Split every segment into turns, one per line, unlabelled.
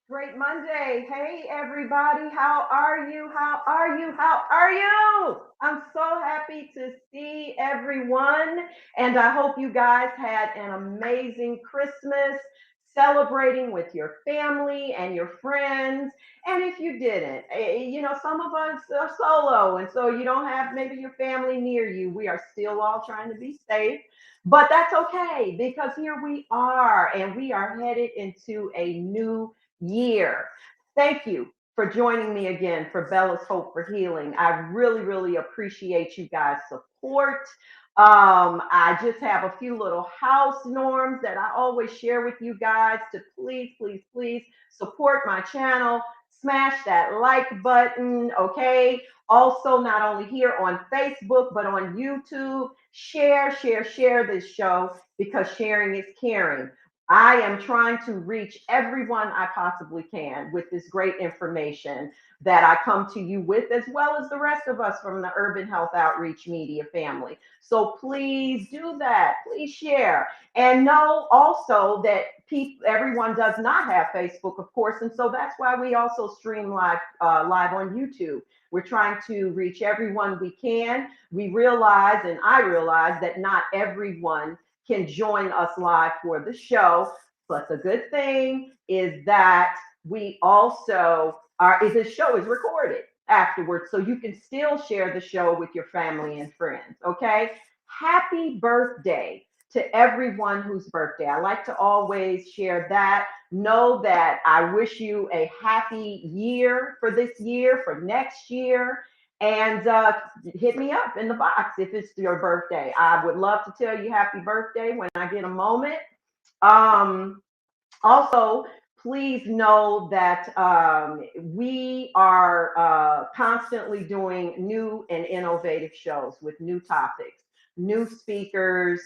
Great Monday. Hey, everybody. How are you? How are you? How are you? I'm so happy to see everyone. And I hope you guys had an amazing Christmas celebrating with your family and your friends. And if you didn't, some of us are solo. And so you don't have maybe your family near you. We are still all trying to be safe. But that's okay because here we are and we are headed into a new year. Thank you for joining me again for Bella's Hope for Healing. I really, really appreciate you guys' support. I just have a few little house norms that I always share with you guys to please, please, please support my channel. Smash that like button, okay? Also, not only here on Facebook, but on YouTube. Share this show because sharing is caring. I am trying to reach everyone I possibly can with this great information that I come to you with, as well as the rest of us from the Urban Health Outreach Media family. So please do that. Please share. And know also that everyone does not have Facebook, of course. And so that's why we also stream live on YouTube. We're trying to reach everyone we can. We realize, and I realize, that not everyone can join us live for the show. But the good thing is that we also the show is recorded afterwards, so you can still share the show with your family and friends. Okay. Happy birthday to everyone whose birthday. I like to always share that. Know that I wish you a happy year for this year, for next year. And hit me up in the box if it's your birthday. I would love to tell you happy birthday when I get a moment. Also, please know that we are constantly doing new and innovative shows with new topics, new speakers,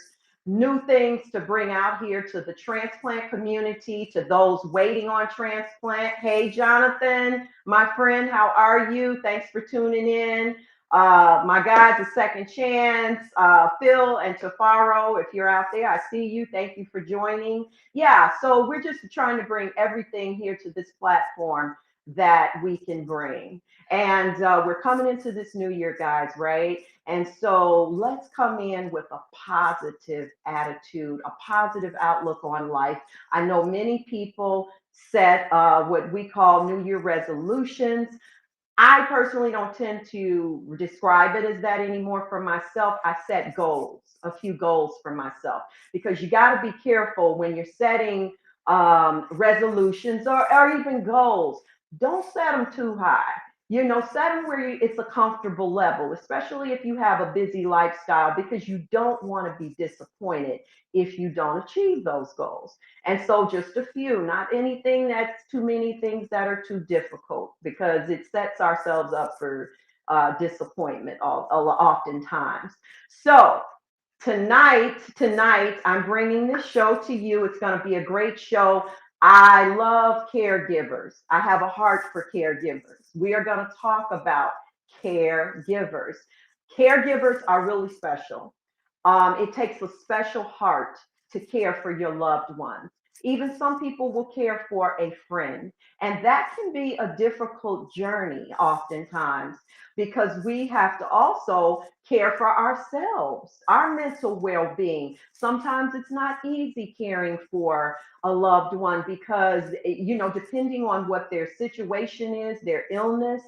new things to bring out here to the transplant community, to those waiting on transplant. Hey, Jonathan, my friend, how are you? Thanks for tuning in. My guys, A Second Chance, Phil and Tafaro, if you're out there, I see you. Thank you for joining. Yeah, so we're just trying to bring everything here to this platform that we can bring. And we're coming into this new year, guys, right? And so let's come in with a positive attitude, a positive outlook on life. I know many people set what we call New Year resolutions. I personally don't tend to describe it as that anymore for myself. I set goals, a few goals for myself, because you got to be careful when you're setting resolutions or even goals. Don't set them too high. Set them where it's a comfortable level, especially if you have a busy lifestyle, because you don't want to be disappointed if you don't achieve those goals. And so just a few, not anything that's too many things that are too difficult, because it sets ourselves up for disappointment oftentimes. So tonight, I'm bringing this show to you. It's going to be a great show. I love caregivers. I have a heart for caregivers. We are going to talk about caregivers. Caregivers are really special. It takes a special heart to care for your loved ones. Even some people will care for a friend. And that can be a difficult journey oftentimes because we have to also care for ourselves, our mental well being. Sometimes it's not easy caring for a loved one because, depending on what their situation is, their illness,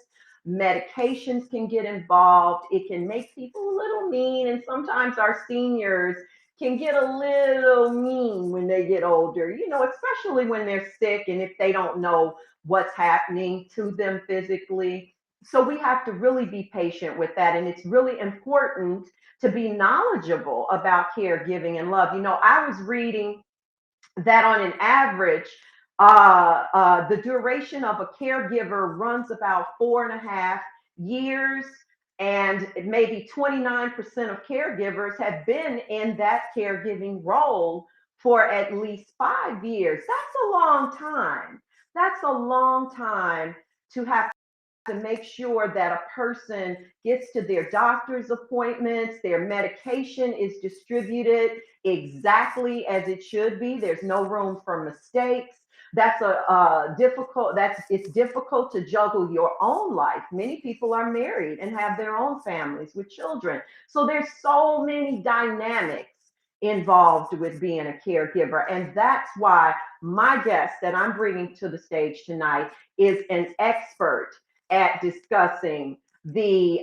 medications can get involved. It can make people a little mean. And sometimes our seniors can get a little mean when they get older, especially when they're sick and if they don't know what's happening to them physically. So we have to really be patient with that. And it's really important to be knowledgeable about caregiving and love. I was reading that on an average, the duration of a caregiver runs about 4.5 years, and maybe 29% of caregivers have been in that caregiving role for at least 5 years. That's a long time. That's a long time to have to make sure that a person gets to their doctor's appointments, their medication is distributed exactly as it should be. There's no room for mistakes. That's it's difficult to juggle your own life. Many people are married and have their own families with children. So there's so many dynamics involved with being a caregiver. And that's why my guest that I'm bringing to the stage tonight is an expert at discussing the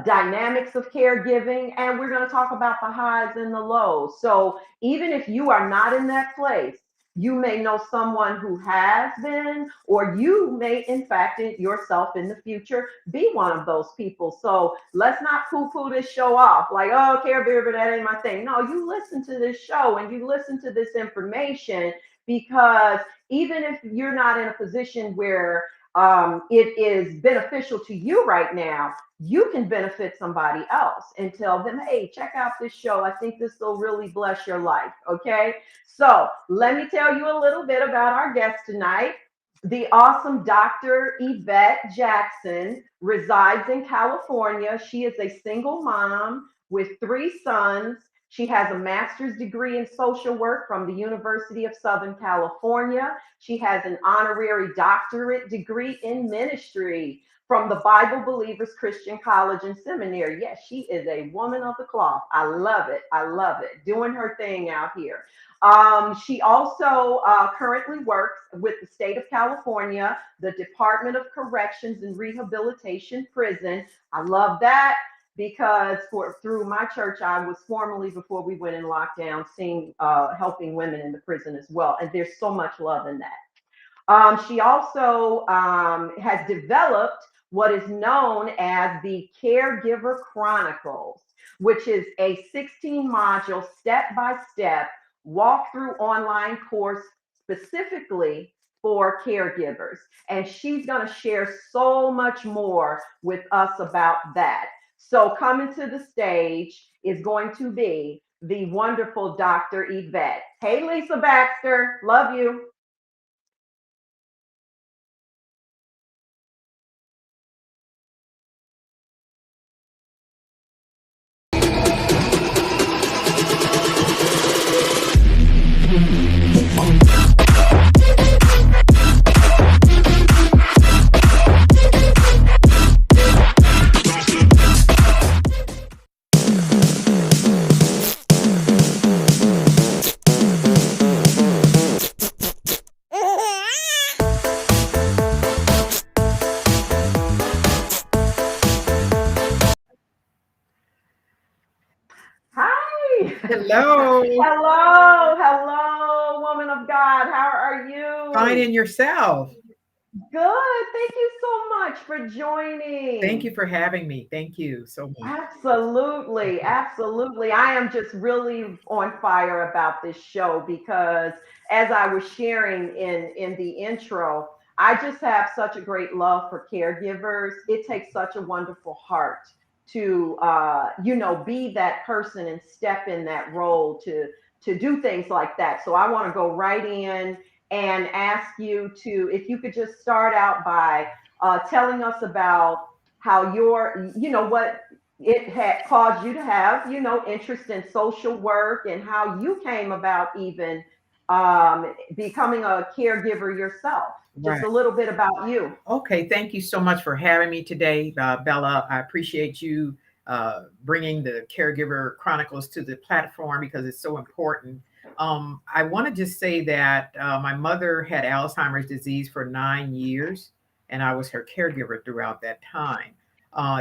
dynamics of caregiving, and we're going to talk about the highs and the lows. So even if you are not in that place, you may know someone who has been, or you may, in fact, yourself in the future be one of those people. So let's not poo-poo this show off like, oh, caregiver, that ain't my thing. No, you listen to this show and you listen to this information, because even if you're not in a position where it is beneficial to you right now, you can benefit somebody else and tell them, hey, check out this show. I think this will really bless your life. Okay. So let me tell you a little bit about our guest tonight. The awesome Dr. YVETTE Jackson resides in California. She is a single mom with 3 sons. She has a master's degree in social work from the University of Southern California. She has an honorary doctorate degree in ministry from the Bible Believers Christian College and Seminary. Yes, she is a woman of the cloth. I love it. I love it. Doing her thing out here. She also currently works with the state of California, the Department of Corrections and Rehabilitation Prison. I love that, because through my church, I was formerly, before we went in lockdown, helping women in the prison as well. And there's so much love in that. She also has developed what is known as the Caregiver Chronicles, which is a 16-module step-by-step walkthrough online course specifically for caregivers. And she's going to share so much more with us about that. So coming to the stage is going to be the wonderful Dr. YVETTE. Hey, Lisa Baxter, love you. Hi.
Hello.
Hello, woman of God. How are you?
Fine, and yourself?
Good. Thank you so much for joining.
Thank you for having me. Thank you so much.
Absolutely, absolutely. I am just really on fire about this show because, as I was sharing in the intro, I just have such a great love for caregivers. It takes such a wonderful heart to be that person and step in that role to do things like that. So I want to go right in and ask you to, if you could just start out by telling us about how what it had caused you to have, interest in social work and how you came about even becoming a caregiver yourself. Just
Right.
a little bit about you.
Okay, thank you so much for having me today, Bella. I appreciate you bringing the Caregiver Chronicles to the platform because it's so important. I want to just say that my mother had Alzheimer's disease for 9 years, and I was her caregiver throughout that time.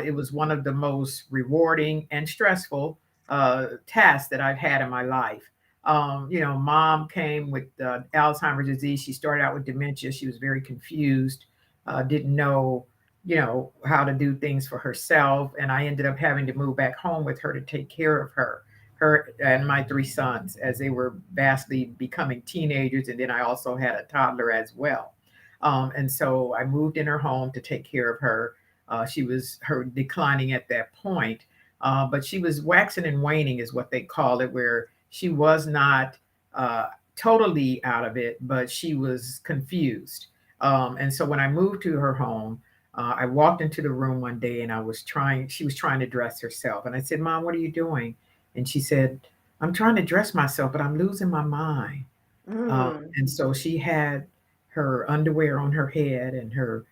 It was one of the most rewarding and stressful tasks that I've had in my life. Mom came with Alzheimer's disease. She started out with dementia. She was very confused, didn't know, how to do things for herself. And I ended up having to move back home with her to take care of her and my three sons as they were vastly becoming teenagers. And then I also had a toddler as well. And so I moved in her home to take care of her. She was her declining at that point, but she was waxing and waning, is what they call it, where she was not totally out of it, but she was confused. And so when I moved to her home, I walked into the room one day and she was trying to dress herself. And I said, Mom, what are you doing? And she said, I'm trying to dress myself, but I'm losing my mind.
Mm,
And so she had her underwear on her head and her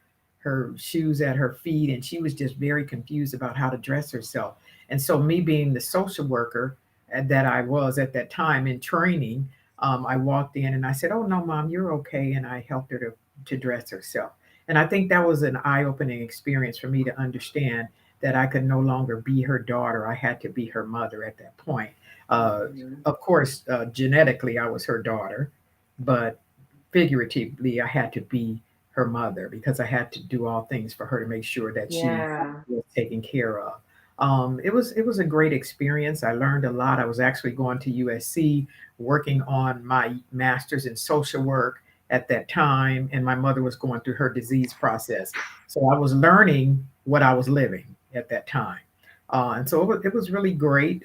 shoes at her feet, and she was just very confused about how to dress herself. And so, me being the social worker that I was at that time in training, I walked in and I said, "Oh no, Mom, you're okay," and I helped her to dress herself. And I think that was an eye-opening experience for me to understand that I could no longer be her daughter. I had to be her mother at that point. Uh,
mhm.
of course, genetically, I was her daughter, but figuratively, I had to be her mother because I had to do all things for her to make sure that she
Yeah.
was taken care of. It was a great experience. I learned a lot. I was actually going to USC working on my master's in social work at that time, and my mother was going through her disease process. So I was learning what I was living at that time. And so it was really great.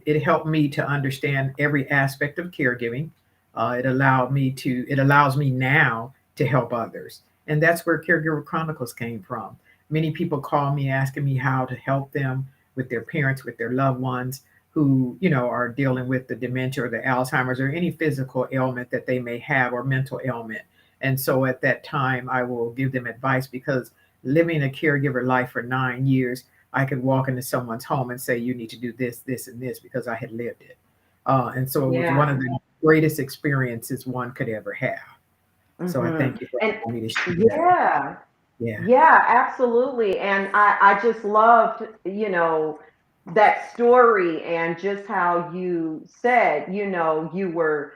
It helped me to understand every aspect of caregiving. It allows me now to help others. And that's where Caregiver Chronicles came from. Many people call me asking me how to help them with their parents, with their loved ones who, are dealing with the dementia or the Alzheimer's or any physical ailment that they may have or mental ailment. And so at that time, I will give them advice because living a caregiver life for 9 years, I could walk into someone's home and say, you need to do this, this, and this because I had lived it. And so it was one
Yeah.
of the greatest experiences one could ever have. So I
Hmm.
thank you for
And
allowing me to share that with
yeah,
you. Yeah.
yeah, absolutely. And I just loved, that story and just how you said, you were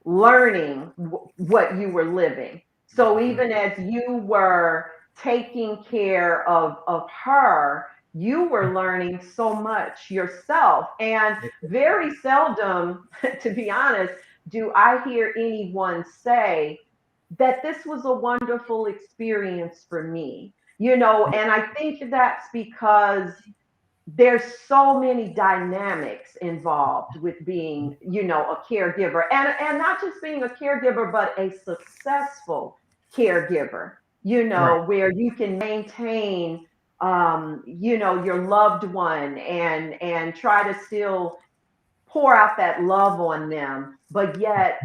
learning what you were living. So even as you were taking care of her, you were learning so much yourself. And very seldom, to be honest, do I hear anyone say that this was a wonderful experience for me. And I think that's because there's so many dynamics involved with being, a caregiver, and not just being a caregiver, but a successful caregiver,
Right.
where you can maintain, your loved one and try to still pour out that love on them, but yet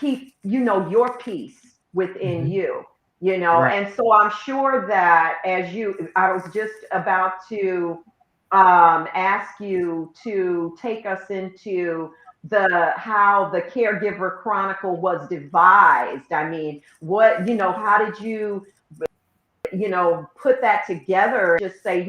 keep, your peace within
Mhm.
you,
Right.
and so I'm sure that I was just about to ask you to take us into the how the caregiver chronicle was devised. I mean, how did you put that together, just say,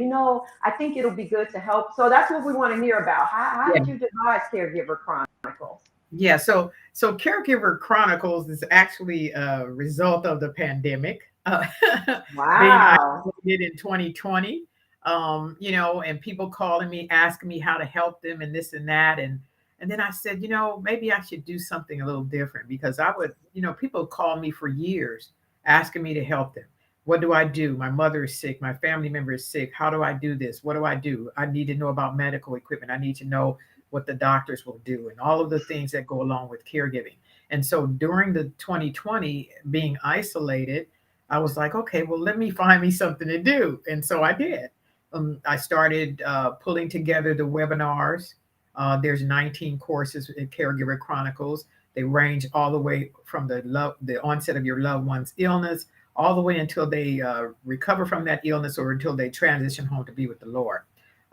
I think it'll be good to help. So that's what we want to hear about. How
Yeah.
did you devise caregiver chronicles?
Yeah. So Caregiver Chronicles is actually a result of the pandemic, being
Wow.
isolated in 2020. And people calling me, asking me how to help them and this and that. And then I said, maybe I should do something a little different because I would, people call me for years asking me to help them. What do I do? My mother is sick. My family member is sick. How do I do this? What do I do? I need to know about medical equipment. I need to know what the doctors will do and all of the things that go along with caregiving. And so during the 2020 being isolated, I was like, okay, well, let me find me something to do. And so I did. I started pulling together the webinars. There's 19 courses in Caregiver Chronicles. They range all the way from the onset of your loved one's illness, all the way until they recover from that illness or until they transition home to be with the Lord.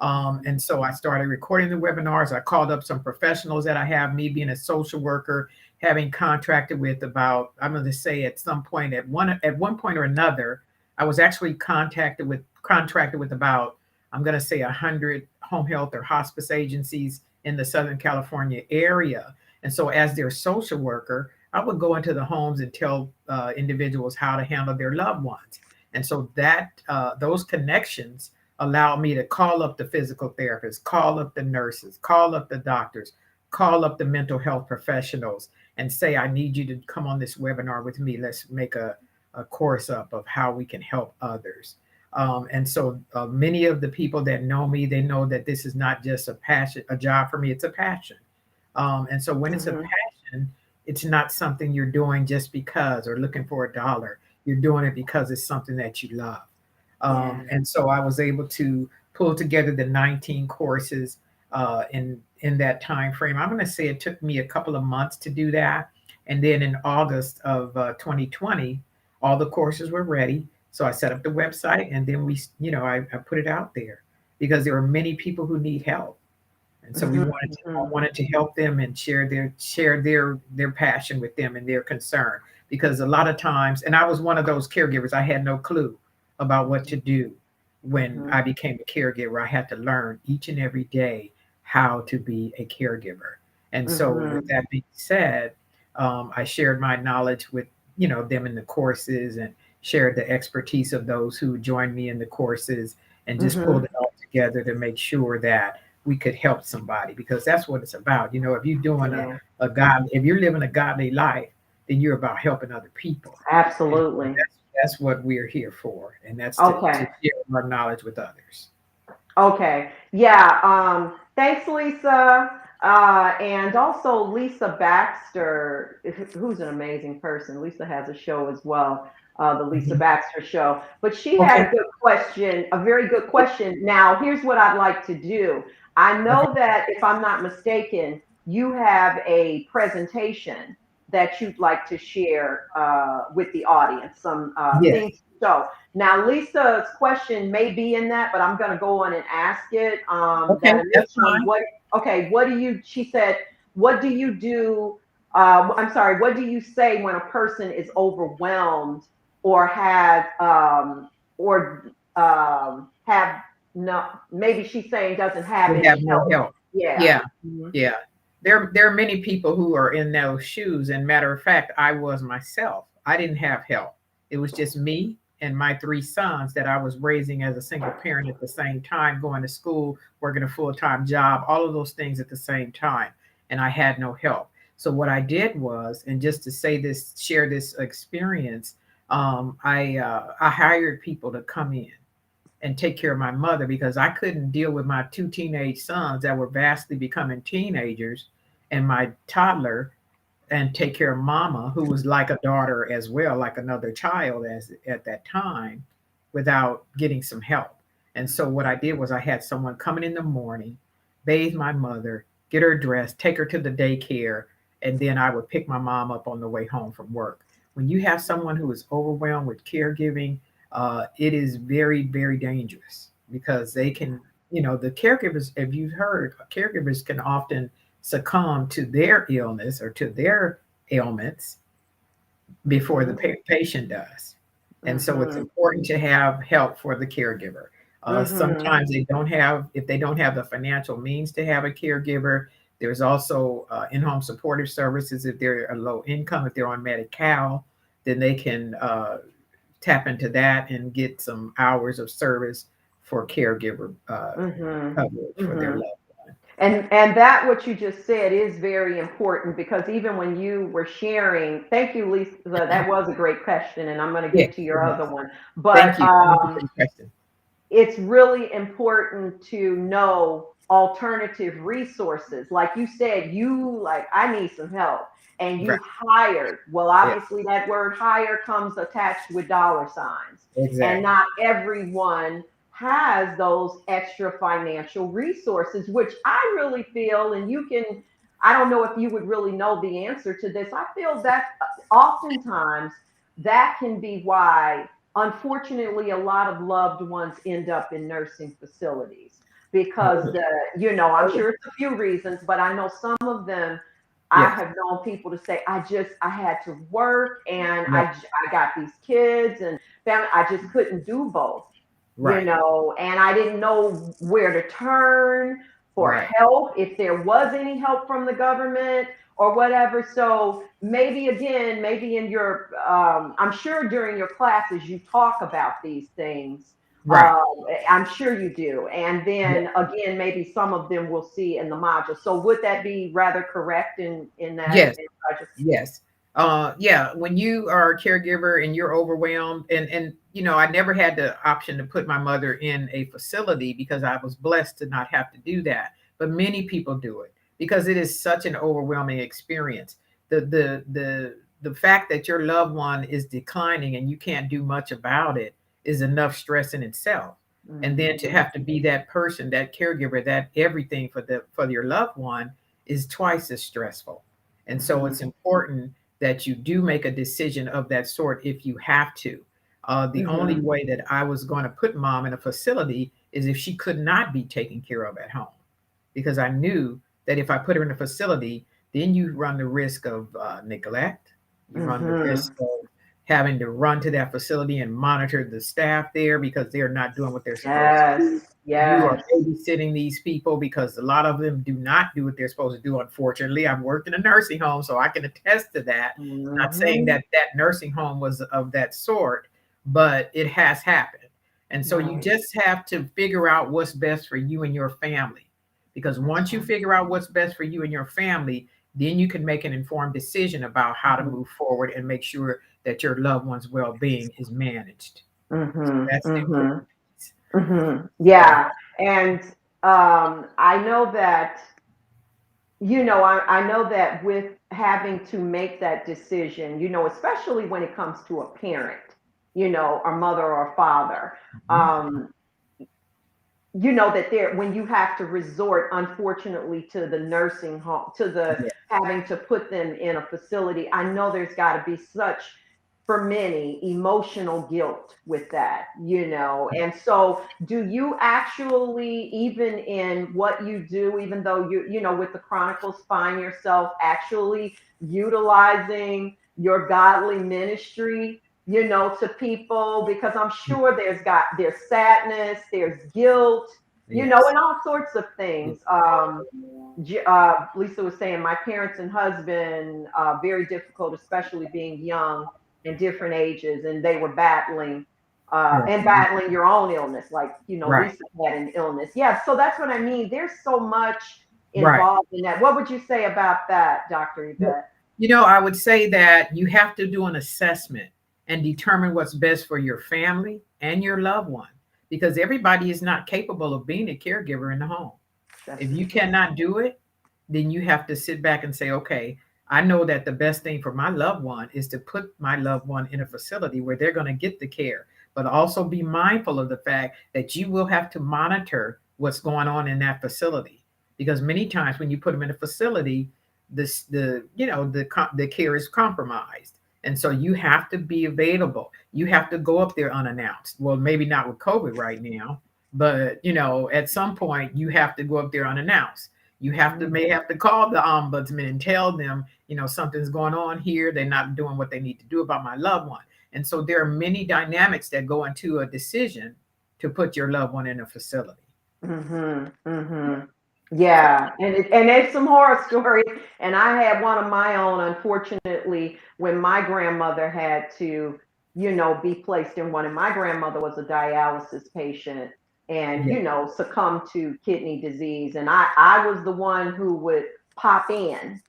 And so I started recording the webinars. I called up some professionals that I have, me being a social worker, having contracted with about, I'm going to say at some point, at one point or another, I was actually contracted with about, I'm going to say 100 home health or hospice agencies in the Southern California area. And so as their social worker, I would go into the homes and tell individuals how to handle their loved ones. And so that those connections allow me to call up the physical therapists, call up the nurses, call up the doctors, call up the mental health professionals and say, I need you to come on this webinar with me. Let's make a course up of how we can help others. And so many of the people that know me, they know that this is not just a passion, a job for me, it's a passion. And so when it's a passion, it's not something you're doing just because or looking for a dollar. You're doing it because it's something that you love. And so I was able to pull together the 19 courses in that time frame. I'm going to say it took me a couple of months to do that, and then in August of 2020, all the courses were ready. So I set up the website, and then I put it out there because there are many people who need help, and so I wanted to help them and share their passion with them and their concern, because a lot of times, and I was one of those caregivers, I had no clue about what to do when I became a caregiver. I had to learn each and every day how to be a caregiver. And so with that being said, I shared my knowledge with them in the courses, and shared the expertise of those who joined me in the courses, and just pulled it all together to make sure that we could help somebody, because that's what it's about. If you're doing if you're living a godly life, then you're about helping other people. And so
Absolutely.
that's what we're here for, and that's to
Okay.
share our knowledge with others.
Okay. Yeah. Thanks, Lisa. And also Lisa Baxter, who's an amazing person. Lisa has a show as well, the Lisa
Mhm.
Baxter Show. But she had
Okay.
a good question, a very good question. Now, here's what I'd like to do. I
Okay.
know that if I'm not mistaken, you have a presentation that you'd like to share with the audience, some
Yes.
things to show. Now, Lisa's question may be in that, but I'm going to go on and ask it.
Okay.
That
That's
initial one,
fine.
okay, she said, what do you do? I'm sorry, what do you say when a person is overwhelmed or have no, maybe she's saying doesn't have
We have
any
no
help?
help.
Yeah.
Yeah. Yeah. There are many people who are in those shoes. And matter of fact, I was myself. I didn't have help. It was just me and my three sons that I was raising as a single parent at the same time, going to school, working a full-time job, all of those things at the same time. And I had no help. So what I did was, and just to say this, share this experience, I hired people to come in and take care of my mother, because I couldn't deal with my two teenage sons that were vastly becoming teenagers, and my toddler, and take care of mama, who was like a daughter as well, like another child as at that time, without getting some help. And so what I did was I had someone coming in the morning, bathe my mother, get her dressed, take her to the daycare, and then I would pick my mom up on the way home from work. When you have someone who is overwhelmed with caregiving, it is very, very dangerous, because they can, the caregivers, if you've heard, caregivers can often succumb to their illness or to their ailments before the
Mm-hmm.
patient does. And so it's
Mm-hmm.
important to have help for the caregiver.
Mm-hmm.
Sometimes if they don't have the financial means to have a caregiver, there's also in-home supportive services. If they're a low income, if they're on Medi-Cal, then they can tap into that and get some hours of service for caregiver coverage for their
Mm-hmm.
loved one.
And that what you just said is very important, because even when you were sharing, thank you, Lisa, that was a great question, and I'm going to
Yes,
get to
it
your other
was.
one. But
Thank you. Thank you for the question.
it's really important to know alternative resources. Like you said, I need some help, and
Right.
you hired. Well,
Yeah,
obviously that word hire comes attached with dollar signs, and
exactly.
not everyone has those extra financial resources, which I really feel, and you can, I don't know if you would really know the answer to this. I feel that oftentimes that can be why, unfortunately, a lot of loved ones end up in nursing facilities because
Oh,
I'm
oh,
sure it's a few reasons, but I know some of them. I
yes,
have known people to say, I had to work and
right,
I got these kids and family, I just couldn't do both,
right,
and I didn't know where to turn for
right.
help, if there was any help from the government or whatever. So maybe again, maybe in your, I'm sure during your classes you talk about these things.
Right.
I'm sure you do. And then again, maybe some of them we'll see in the module. So would that be rather correct in that?
Yes.
In, I just,
Yes. Yeah, when you are a caregiver and you're overwhelmed, and I never had the option to put my mother in a facility because I was blessed to not have to do that. But many people do it because it is such an overwhelming experience. The fact that your loved one is declining and you can't do much about it is enough stress in itself. And then to
Mhm,
have to be that person, that caregiver, that everything for your loved one is twice as stressful. And so
mhm,
it's important that you do make a decision of that sort if you have to. The only
mhm,
way that I was going to put mom in a facility is if she could not be taken care of at home, because I knew that if I put her in a facility, then you run the risk of neglect. You run the risk
mhm.
of having to run to that facility and monitor the staff there because they're not doing what they're supposed to do.
Yes,
You are
yes.
babysitting these people because a lot of them do not do what they're supposed to do. Unfortunately, I've worked in a nursing home, so I can attest to that. Not saying
Mhm.
that that nursing home was of that sort, but it has happened. And so you
Right.
just have to figure out what's best for you and your family. Because
That's
once you
right.
figure out what's best for you and your family, then you can make an informed decision about how to
Mhm.
move forward and make sure that your loved one's well-being is managed. So
Mhm.
that's the important
Mhm.
piece.
Mhm.
So
Yeah. And I know that, I know that with having to make that decision, especially when it comes to a parent, a mother or a father,
mhm,
um, that there, when you have to resort, unfortunately, to the nursing home, to the
yeah,
having to put them in a facility, I know there's got to be such, for many, emotional guilt with that, and so do you actually, even in what you do, even though with the Chronicles, find yourself actually utilizing your godly ministry, to people? Because I'm sure there's sadness, there's guilt,
yes,
and all sorts of
yeah,
things. Lisa was saying, my parents and husband, very difficult, especially being young and different ages, and they were battling.
yeah,
And battling your own illness, like
right,
Lisa had an illness. Yeah, so that's what I mean. There's so much
right.
involved in that. What would you say about that, Dr.
Well,
Yvette?
I would say that you have to do an assessment and determine what's best for your family and your loved one, because everybody is not capable of being a caregiver in the home.
That's
If
the
you
truth.
cannot do it, then you have to sit back and say, okay, I know that the best thing for my loved one is to put my loved one in a facility where they're going to get the care, but also be mindful of the fact that you will have to monitor what's going on in that facility. Because many times when you put them in a facility, the care is compromised. And so you have to be available. You have to go up there unannounced. Well, maybe not with COVID right now, but at some point you have to go up there unannounced. You may have to call the ombudsman and tell them, something's going on here. They're not doing what they need to do about my loved one. And so there are many dynamics that go into a decision to put your loved one in a facility.
Mhm,
Yeah.
mhm.
So
Yeah, and it's some horror stories, and I had one of my own, unfortunately, when my grandmother had to, be placed in one, and my grandmother was a dialysis patient and,
yeah,
succumbed to kidney disease, and I was the one who would pop in,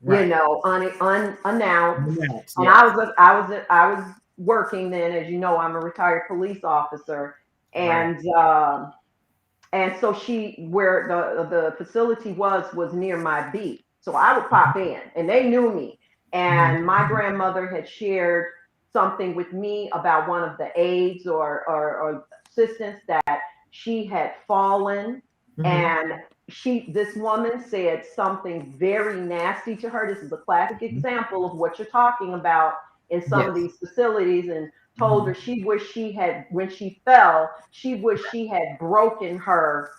right.
unannounced,
Unannounced,
and
yes.
I was working then, as you know, I'm a retired police officer,
Right.
and so where the facility was near my beat. So I would pop in and they knew me. And my
Mhm.
grandmother had shared something with me about one of the aides or assistants that she had fallen,
Hmm.
and this woman said something very nasty to her. This is a classic example of what you're talking about in some of
Yes.
these facilities, and told
Hmm.
her she wished she had, when she fell, she wished she had broken her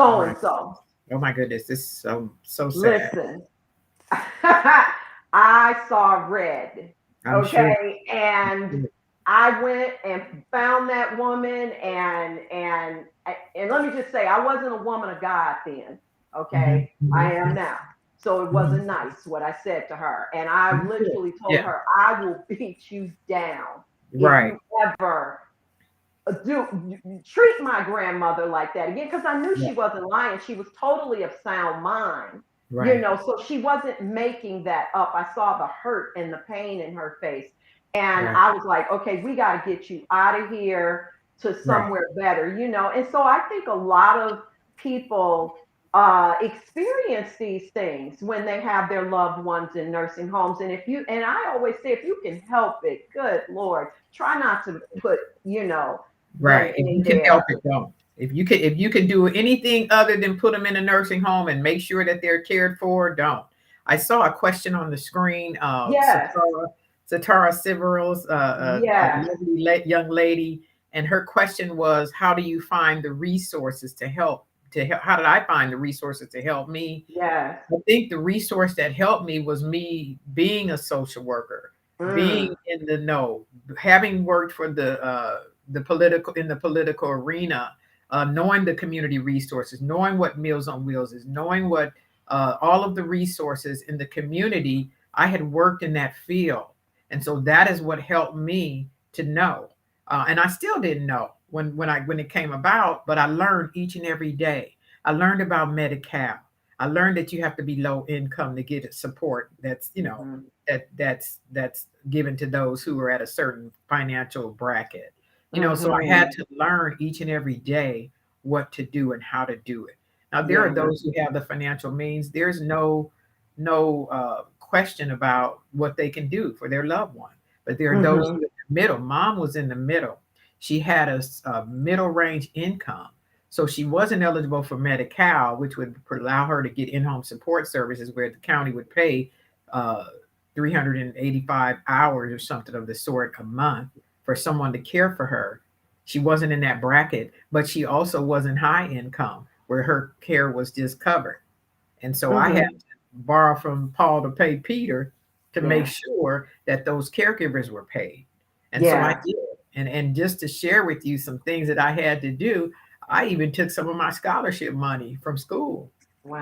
Oh
so
my,
and so.
oh my goodness, this is so sad.
Listen, I saw red.
I'm sure.
Okay. And I went and found that woman, and let me just say, I wasn't a woman of God then.
Hmm.
Okay. I am
Hmm.
now. So it
Hmm.
wasn't nice what I said to her. And I
I'm sure.
literally told
Yeah.
her, I will beat you down if
Right.
you ever treat my grandmother like that again, because I knew
Yeah.
she wasn't lying. She was totally of sound mind,
Right.
so she wasn't making that up. I saw the hurt and the pain in her face, and
Right.
I was like, okay, we got to get you out of here to
Right.
somewhere better. And so I think a lot of people experience these things when they have their loved ones in nursing homes. And I always say, if you can help it, good Lord, try not to put them
Right. If
in
you can help
there.
it, don't. If you can do anything other than put them in a nursing home and make sure that they're cared for, don't. I saw a question on the screen.
Yes,
Satara Siverals, a
yes,
lovely young lady, and her question was, "How do you find the resources to help? To help? How did I find the resources to help me?"
yes.
I think the resource that helped me was me being a social worker, being
Mm,
in the know, having worked for the political in the political arena, knowing the community resources, knowing what Meals on Wheels is, knowing what all of the resources in the community. I had worked in that field, and so that is what helped me to know. And I still didn't know when it came about, but I learned each and every day. I learned about Medi-Cal. I learned that you have to be low income to get support. That's
mhm,
that's given to those who are at a certain financial bracket. So I had
mhm.
to learn each and every day what to do and how to do it. Now there are
Yeah.
those who have the financial means. There's no question about what they can do for their loved one. But there are those who
Mhm,
are in the middle. Mom was in the middle. She had a middle range income. So she wasn't eligible for Medi-Cal, which would allow her to get in-home support services where the county would pay uh, 385 hours or something of the sort a month for someone to care for her. She wasn't in that bracket, but she also wasn't high income where her care was just covered. And so I had
mhm.
to borrow from Paul to pay Peter to make
Yeah.
sure that those caregivers were paid. And so I
Yeah.
did. And just to share with you some things that I had to do, I even took some of my scholarship money from school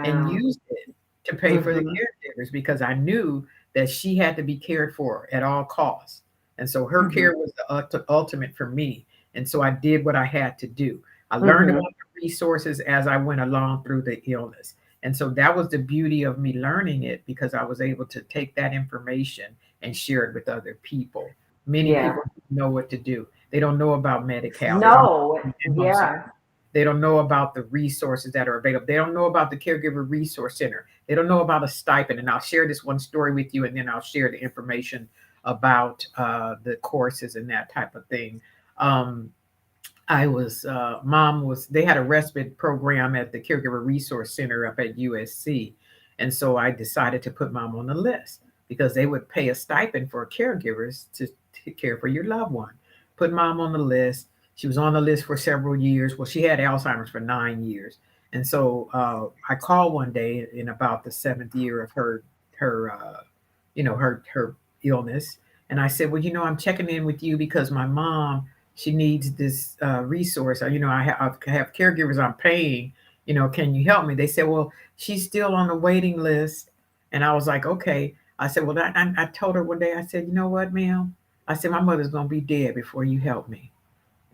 and
Wow.
used it to pay for the
Mhm,
caregivers because I knew that she had to be cared for at all costs. And so her
mhm,
care was the ultimate for me. And so I did what I had to do. I learned about
mhm.
the resources as I went along through the illness. And so that was the beauty of me learning it because I was able to take that information and share it with other people. Many
Yeah.
people don't know what to do. They don't know about Medi-Cal. They don't know
No.
about in-home support.
Yeah.
They don't know about the resources that are available. They don't know about the Caregiver Resource Center. They don't know about a stipend. And I'll share this one story with you, and then I'll share the information about the courses and that type of thing. Um, Mom was, they had a respite program at the Caregiver Resource Center up at USC. And so I decided to put mom on the list because they would pay a stipend for caregivers to take care for your loved one. Put mom on the list. She was on the list for several years. Well, she had Alzheimer's for 9 years. And so I called one day in about the seventh year of her illness. And I said, well, I'm checking in with you because my mom, she needs this resource. I have caregivers I'm paying. Can you help me? They said, well, she's still on the waiting list. And I was like, okay. I said, well, I told her one day, I said, you know what, ma'am? I said, my mother's going to be dead before you help me.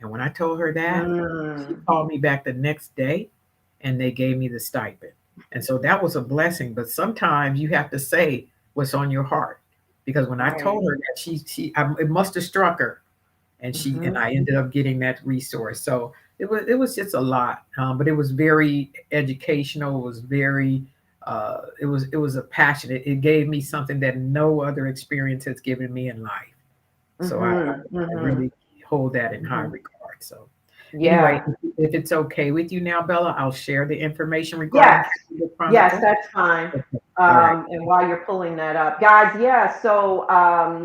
And when I told her that, she
Mm.
called me back the next day and they gave me the stipend. And so that was a blessing. But sometimes you have to say what's on your heart. Because when I told
Right.
her that it must have struck her, and
Mhm,
I ended up getting that resource. So it was just a lot, but it was very educational. It was very it was a passion. It gave me something that no other experience has given me in life. So I
mhm, mhm,
really hold that in high
mhm.
regard. So Anyway,
Yeah.
if it's okay with you now, Bella, I'll share the information regarding
Yes.
the
Yes,
Chronicle.
that's fine.
Okay. All right.
And while you're pulling that up, guys, yeah. So,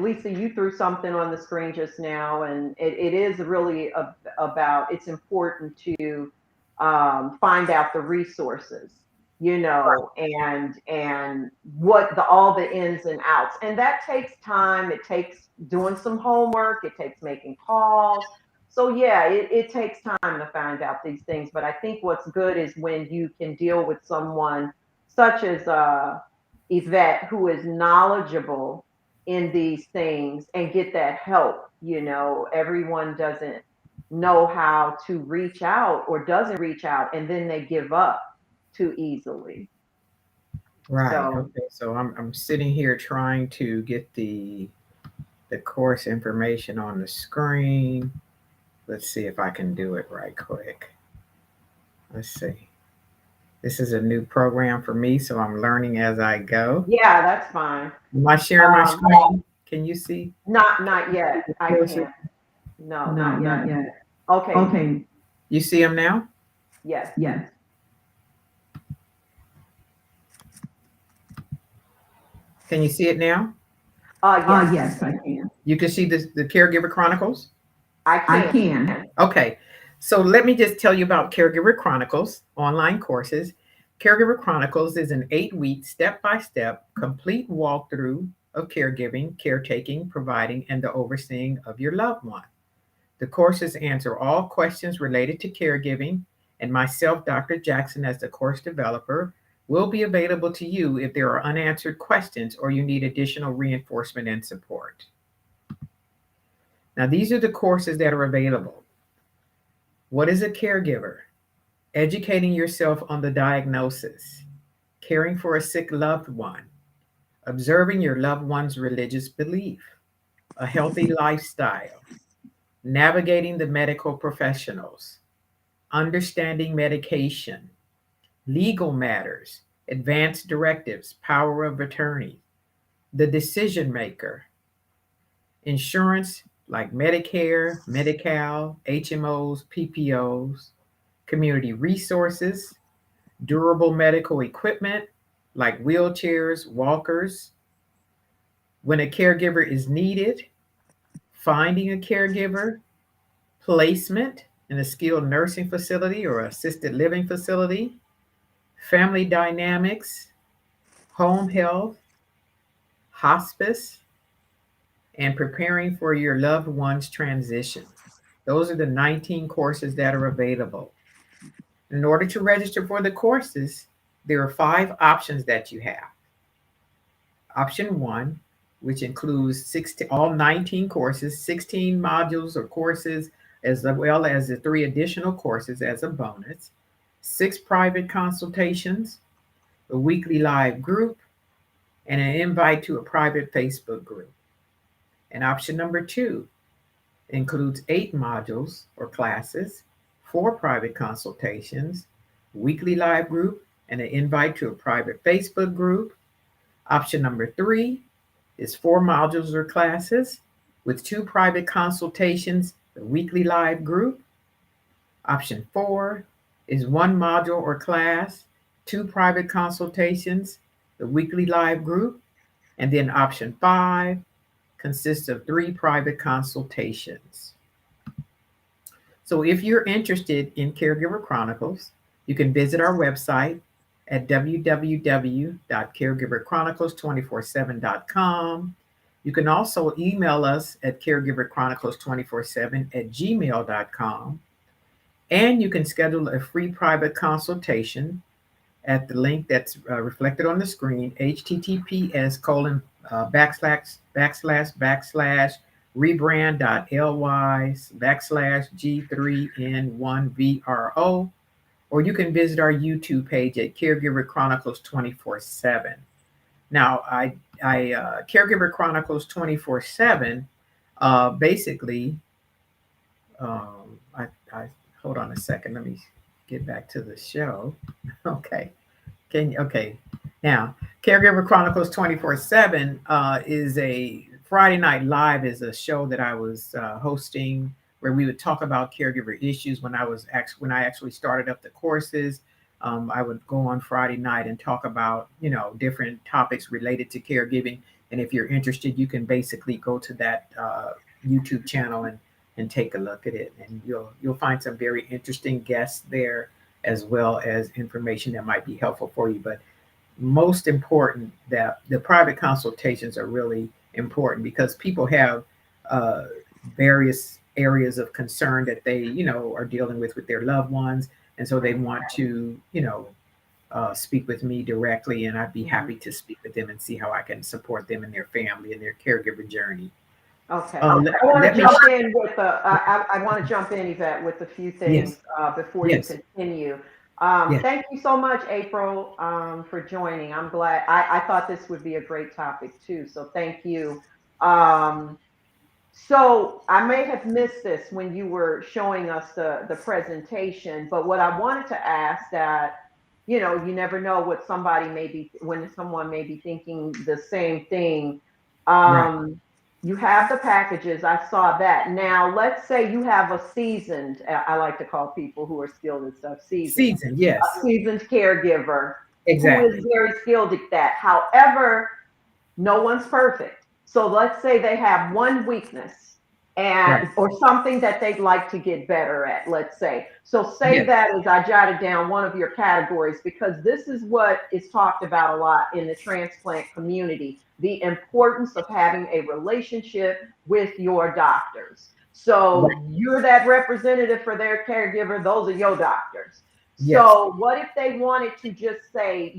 Lisa, you threw something on the screen just now, and it is really about. It's important to find out the resources, and what all the ins and outs, and that takes time. It takes doing some homework. It takes making calls. So yeah, it takes time to find out these things. But I think what's good is when you can deal with someone such as Yvette, who is knowledgeable in these things and get that help. Everyone doesn't know how to reach out or doesn't reach out, and then they give up too easily.
Right.
So,
Okay. So I'm sitting here trying to get the course information on the screen. Let's see if I can do it right quick. Let's see. This is a new program for me, so I'm learning as I go.
yeah, that's fine.
Am I sharing my
Um,
screen? Can you see?
not yet. I
Closer?
can't. No,
No,
not
not
yet.
yet.
Okay.
Okay.
You see them now?
Yes.
Yes.
Can you see it now?
Yes.
Yes, I can.
You can see the Caregiver Chronicles?
I
I
can.
can.
Okay. So let me just tell you about Caregiver Chronicles online courses. Caregiver Chronicles is an 8-week, step-by-step, complete walkthrough of caregiving, caretaking, providing, and the overseeing of your loved one. The courses answer all questions related to caregiving, and myself, Dr. Jackson, as the course developer, will be available to you if there are unanswered questions or you need additional reinforcement and support. Now, these are the courses that are available. What is a caregiver? Educating yourself on the diagnosis, caring for a sick loved one, observing your loved one's religious belief, a healthy lifestyle, navigating the medical professionals, understanding medication, legal matters, advanced directives, power of attorney, the decision maker, insurance like Medicare, Medi-Cal, HMOs, PPOs, community resources, durable medical equipment like wheelchairs, walkers, when a caregiver is needed, finding a caregiver, placement in a skilled nursing facility or assisted living facility, family dynamics, home health, hospice, and preparing for your loved one's transition. Those are the 19 courses that are available. In order to register for the courses, there are 5 options that you have. Option 1, which includes all 19 courses, 16 modules or courses, as well as the 3 additional courses as a bonus, 6 private consultations, a weekly live group, and an invite to a private Facebook group. And option number 2 includes 8 modules or classes, 4 private consultations, weekly live group, and an invite to a private Facebook group. Option number 3 is 4 modules or classes with 2 private consultations, the weekly live group. Option 4 is 1 module or class, 2 private consultations, the weekly live group. And then option 5 consists of 3 private consultations. So if you're interested in Caregiver Chronicles, you can visit our website at www.caregiverchronicles247.com. You can also email us at caregiverchronicles247@gmail.com. And you can schedule a free private consultation at the link that's reflected on the screen, https:// rebrand.ly/G3N1VRO, or you can visit our YouTube page at Caregiver Chronicles 24/7. Now, Caregiver Chronicles 24/7 basically, I hold on a second. Let me get back to the show. Okay. Okay. Now, Caregiver Chronicles 24/7 is a Friday Night Live is a show that I was hosting where we would talk about caregiver issues. When I actually started up the courses, I would go on Friday night and talk about, different topics related to caregiving. And if you're interested, you can basically go to that YouTube channel and take a look at it, and you'll find some very interesting guests there, as well as information that might be helpful for you. But most important, that the private consultations are really important because people have uh, various areas of concern that they are dealing with their loved ones, and so they want to speak with me directly, and I'd be
Mhm.
happy to speak with them and see how I can support them and their family and their caregiver journey.
Okay.
Let,
I want
let
to
me
jump in with I want to jump in, Yvette, with a few things
Yes,
before you
yes,
continue.
yes.
Thank you so much, April, for joining. I'm glad. I thought this would be a great topic too. So thank you. Um, so I may have missed this when you were showing us the presentation, but what I wanted to ask that, you never know what somebody may be, when someone may be thinking the same thing.
Right.
Um, you have the packages. I saw that. Now, let's say you have a seasoned, I like to call people who are skilled and stuff, seasoned,
Season, yes,
a seasoned caregiver who is
exactly.
very skilled at that. However, no one's perfect. So let's say they have one weakness
Right.
and or something that they'd like to get better at, let's say. So say
Yes,
that as I jotted down one of your categories, because this is what is talked about a lot in the transplant community, the importance of having a relationship with your doctors.
right.
So you're that representative for their caregiver, those are your doctors.
Yes,
So, what if they wanted to just say,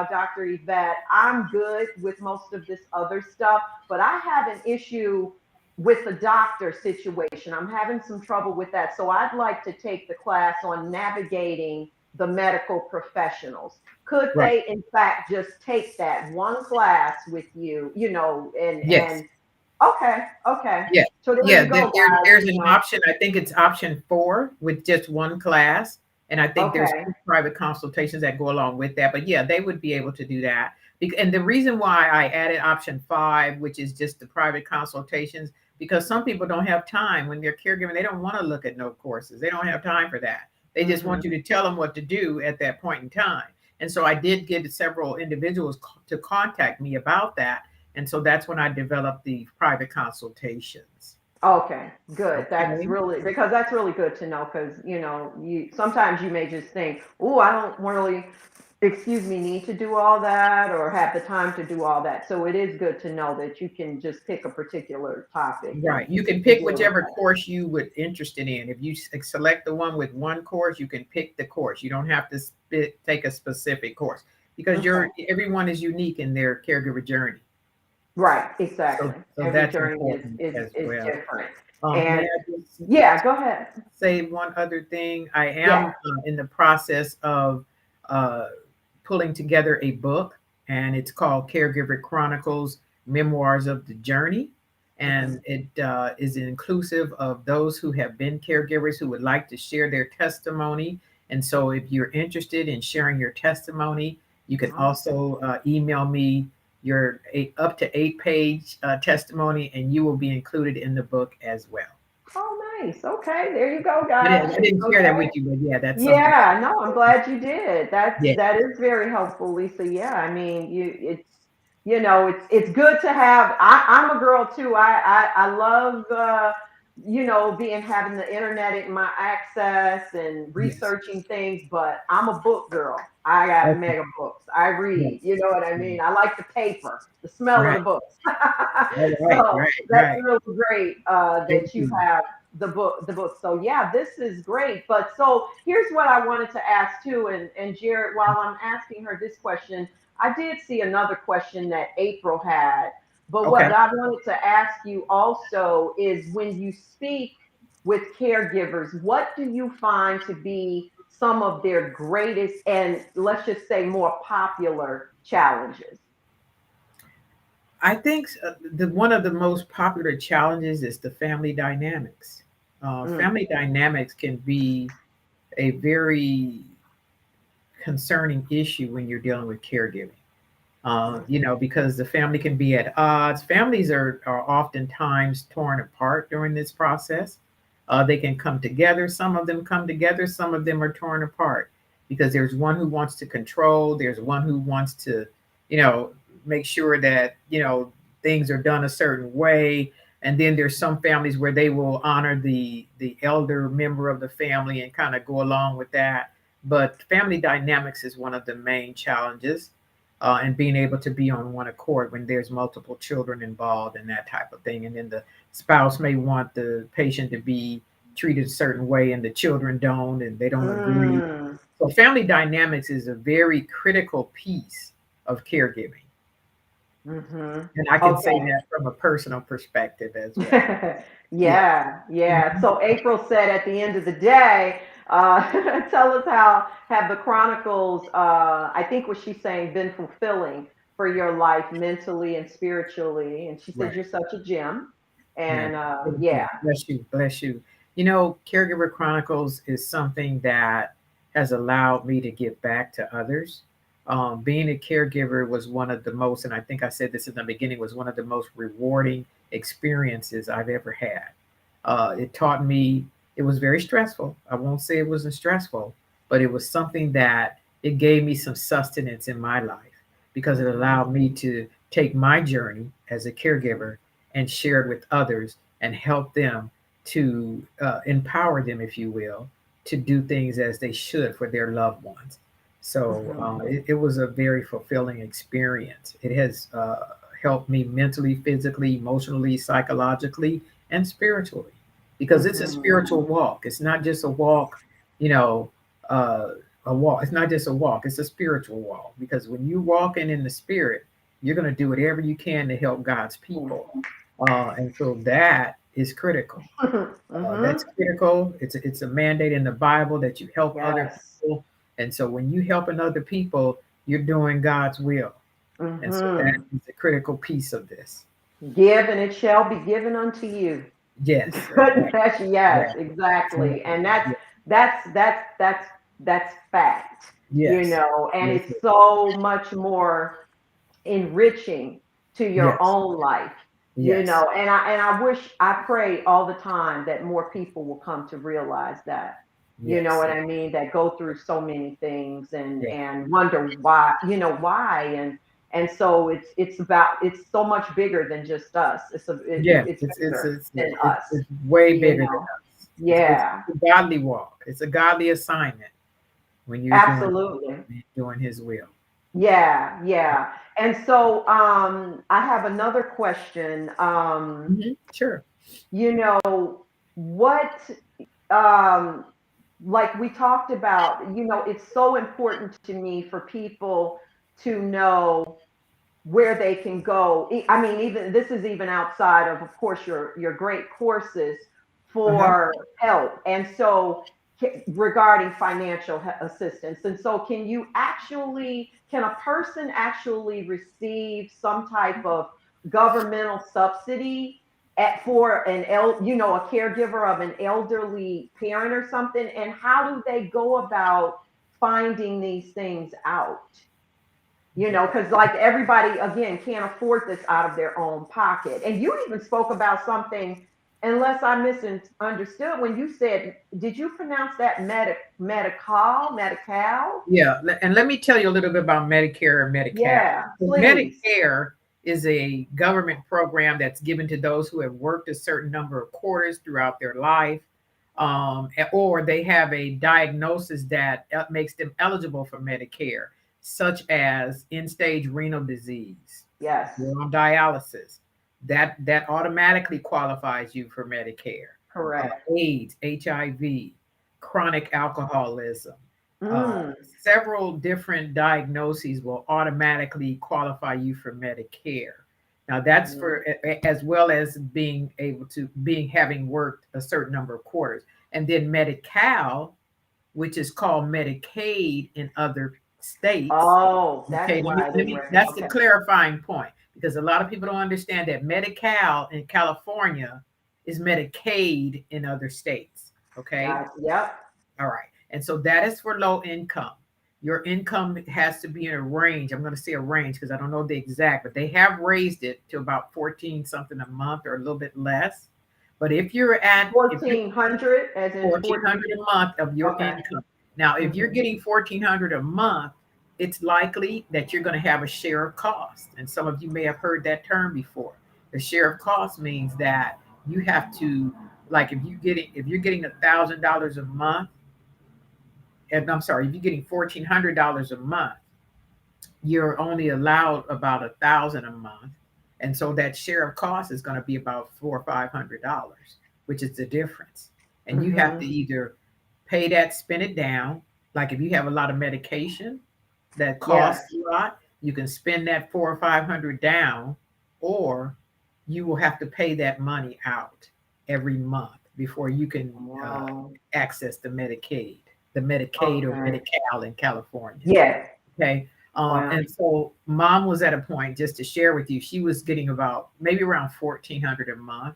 Dr. Yvette, I'm good with most of this other stuff, but I have an issue with the doctor situation. I'm having some trouble with that. So, I'd like to take the class on navigating the medical professionals. Could
right.
they, in fact, just take that one class with you,
Yes,
and okay, okay.
yeah,
So, there
yeah.
you go,
There's an
guys.
option. I think it's option 4 with just one class, and I think there's
Okay.
2 private consultations that go along with that. But yeah, they would be able to do that. And the reason why I added option 5, which is just the private consultations, because some people don't have time when they're caregiving. They don't want to look at no courses. They don't have time for that. They just
Hmm.
want you to tell them what to do at that point in time. And so I did get several individuals to contact me about that, and so that's when I developed the private consultations.
Okay, good. That's
Okay.
really, because that's really good to know, because you sometimes you may just think, oh, I don't really, excuse me, need to do all that or have the time to do all that. So it is good to know that you can just pick a particular topic
Right. You can
and
pick
deal with
whichever
that.
course you would interested in. If you select the one with one course, you can pick the course. You don't have to take a specific course because
Okay.
everyone is unique in their caregiver journey.
Right, exactly.
So
Every
that's
journey is
important
is
as
is
well.
different.
May
And
I just
yeah, go ahead.
say one other thing? I am
Yeah.
in the process of uh, pulling together a book, and it's called Caregiver Chronicles: Memoirs of the Journey.
Hmm.
And it is inclusive of those who have been caregivers who would like to share their testimony. And so, if you're interested in sharing your testimony, you can also email me your up to 8 page testimony, and you will be included in the book as well.
Oh, nice. Okay, there you go,
I
guys.
didn't share that with
Okay.
you, but yeah, that's something.
Yeah, no, I'm glad you did.
Yeah,
That is very helpful, Lisa. Yeah, I mean, it's good to have. I'm a girl too. I love being having the internet at my access and
yes.
researching things, but I'm a book girl. I got
Okay.
mega books. I read,
Yes.
you know what I
Yes.
mean? I like the paper, the smell of the
Right.
books.
All right.
So
Right.
that's
Right.
really great that
Thank
you
you.
have the book. So yeah, this is great. But so here's what I wanted to ask too, and Jared, while I'm asking her this question, I did see another question that April had. But what
Okay.
I wanted to ask you also is, when you speak with caregivers, what do you find to be some of their greatest and, let's just say, more popular challenges?
I think the one of the most popular challenges is the family dynamics.
Mm,
Family dynamics can be a very concerning issue when you're dealing with caregiving. Because the family can be at odds. Families are oftentimes torn apart during this process. They can come together. Some of them come together. Some of them are torn apart because there's one who wants to control. There's one who wants to, you know, make sure that, you know, things are done a certain way. And then there's some families where they will honor the elder member of the family and kind of go along with that. But family dynamics is one of the main challenges, and being able to be on one accord when there's multiple children involved and that type of thing. And then the spouse may want the patient to be treated a certain way and the children don't, and they don't agree.
Mm.
So family dynamics is a very critical piece of caregiving.
Mm-hmm.
And I can say
Okay.
that from a personal perspective as well. Yeah.
Yeah, yeah.
Mhm.
So April said at the end of the day, tell us how have the Chronicles, I think what she's saying, been fulfilling for your life mentally and spiritually. And she said
Right.
you're such a gem.
Yeah.
And
Thank you.
yeah.
Bless you. Bless you. You know, Caregiver Chronicles is something that has allowed me to give back to others. Being a caregiver was one of the most, and I think I said this in the beginning, was one of the most rewarding experiences I've ever had. It taught me, it was very stressful. I won't say it wasn't stressful, but it was something that it gave me some sustenance in my life because it
Mhm.
allowed me to take my journey as a caregiver and share it with others and help them to empower them, if you will, to do things as they should for their loved ones. So
Mhm.
it was a very fulfilling experience. It has helped me mentally, physically, emotionally, psychologically, and spiritually because it's a
Mhm.
spiritual walk. It's not just a walk, you know, uh, a walk. It's not just a walk, it's a spiritual walk because when you walking in the spirit, you're going to do whatever you can to help God's people. And so that is critical. That's
Mhm.
critical. It's a mandate in the Bible that you help other
Yes.
people. And so when you helping other people, you're doing God's will. And so that
Mhm.
is a critical piece of this.
Give and it shall be given unto you.
Yes, exactly.
Goodness, yes,
Yeah,
exactly. And
yeah,
that's fact,
yes,
and
yes,
it's so much more enriching to your
yes,
own life,
yes,
and I wish, I pray all the time that more people will come to realize that. You know
yes,
what I mean? That go through so many things
yeah,
and wonder why, why, and so it's so much bigger than just us.
yeah.
It's
It's it's
bigger
it's
than us,
it's way
you
bigger than
know.
us. It's
Yeah,
a godly walk. It's a godly assignment when
absolutely.
you're doing His will.
Yeah, yeah. And so I have another question.
Sure.
You know, what um like we talked about, it's so important to me for people to know where they can go. I mean, even this is even outside of course, your great courses
Uh huh.
for help. And so, regarding financial assistance, and so can a person actually receive some type of governmental subsidy for a caregiver of an elderly parent or something? And how do they go about finding these things out? Because like everybody again can't afford this out of their own pocket. And you even spoke about something, unless I misunderstood, when you said, did you pronounce that medical?
Yeah, and let me tell you a little bit about Medicare and Medi-Cal.
Yeah,
So
please.
Medicare is a government program that's given to those who have worked a certain number of quarters throughout their life, or they have a diagnosis that makes them eligible for Medicare, such as end-stage renal disease.
Yes,
You're on dialysis. That automatically qualifies you for Medicare.
correct.
AIDS, HIV, chronic alcoholism, uh,
Mm,
several different diagnoses will automatically qualify you for Medicare. Now that's
mhm.
for as well as being able to being having worked a certain number of quarters, and then Medi-Cal, which is called Medicaid in other states.
Oh, that's
Okay,
why I
let
didn't
me
recognize.
that's the
Okay,
clarifying point because a lot of people don't understand that Medi-Cal in California is Medicaid in other states. Okay.
got it. Yep.
All right. And so that is for low income. Your income has to be in a range. I'm going to say a range because I don't know the exact, but they have raised it to about 14 something a month or a little bit less. But if you're at, if you're
1,400 as in 14.
1,400 a month of your
Okay.
income. Now, if you're
Mhm.
getting 1,400 a month, it's likely that you're going to have a share of cost. And some of you may have heard that term before. The share of cost means that you have to, like, if you're getting $1,000 a month, and I'm sorry, if you're getting $1,400 a month, you're only allowed about 1,000 a month, and so that share of cost is going to be about $400 or $500, which is the difference. And you have to
Mhm.
either pay that, spin it down. Like if you have a lot of medication that
Yes.
costs a lot, you can spend that 400 or 500 down, or you will have to pay that money out every month before you can
Wow.
access the Medicaid or
Okay.
Medi-Cal in California.
Yes.
Okay.
Wow.
And so mom was at a point, just to share with you, she was getting about maybe around 1,400 a month,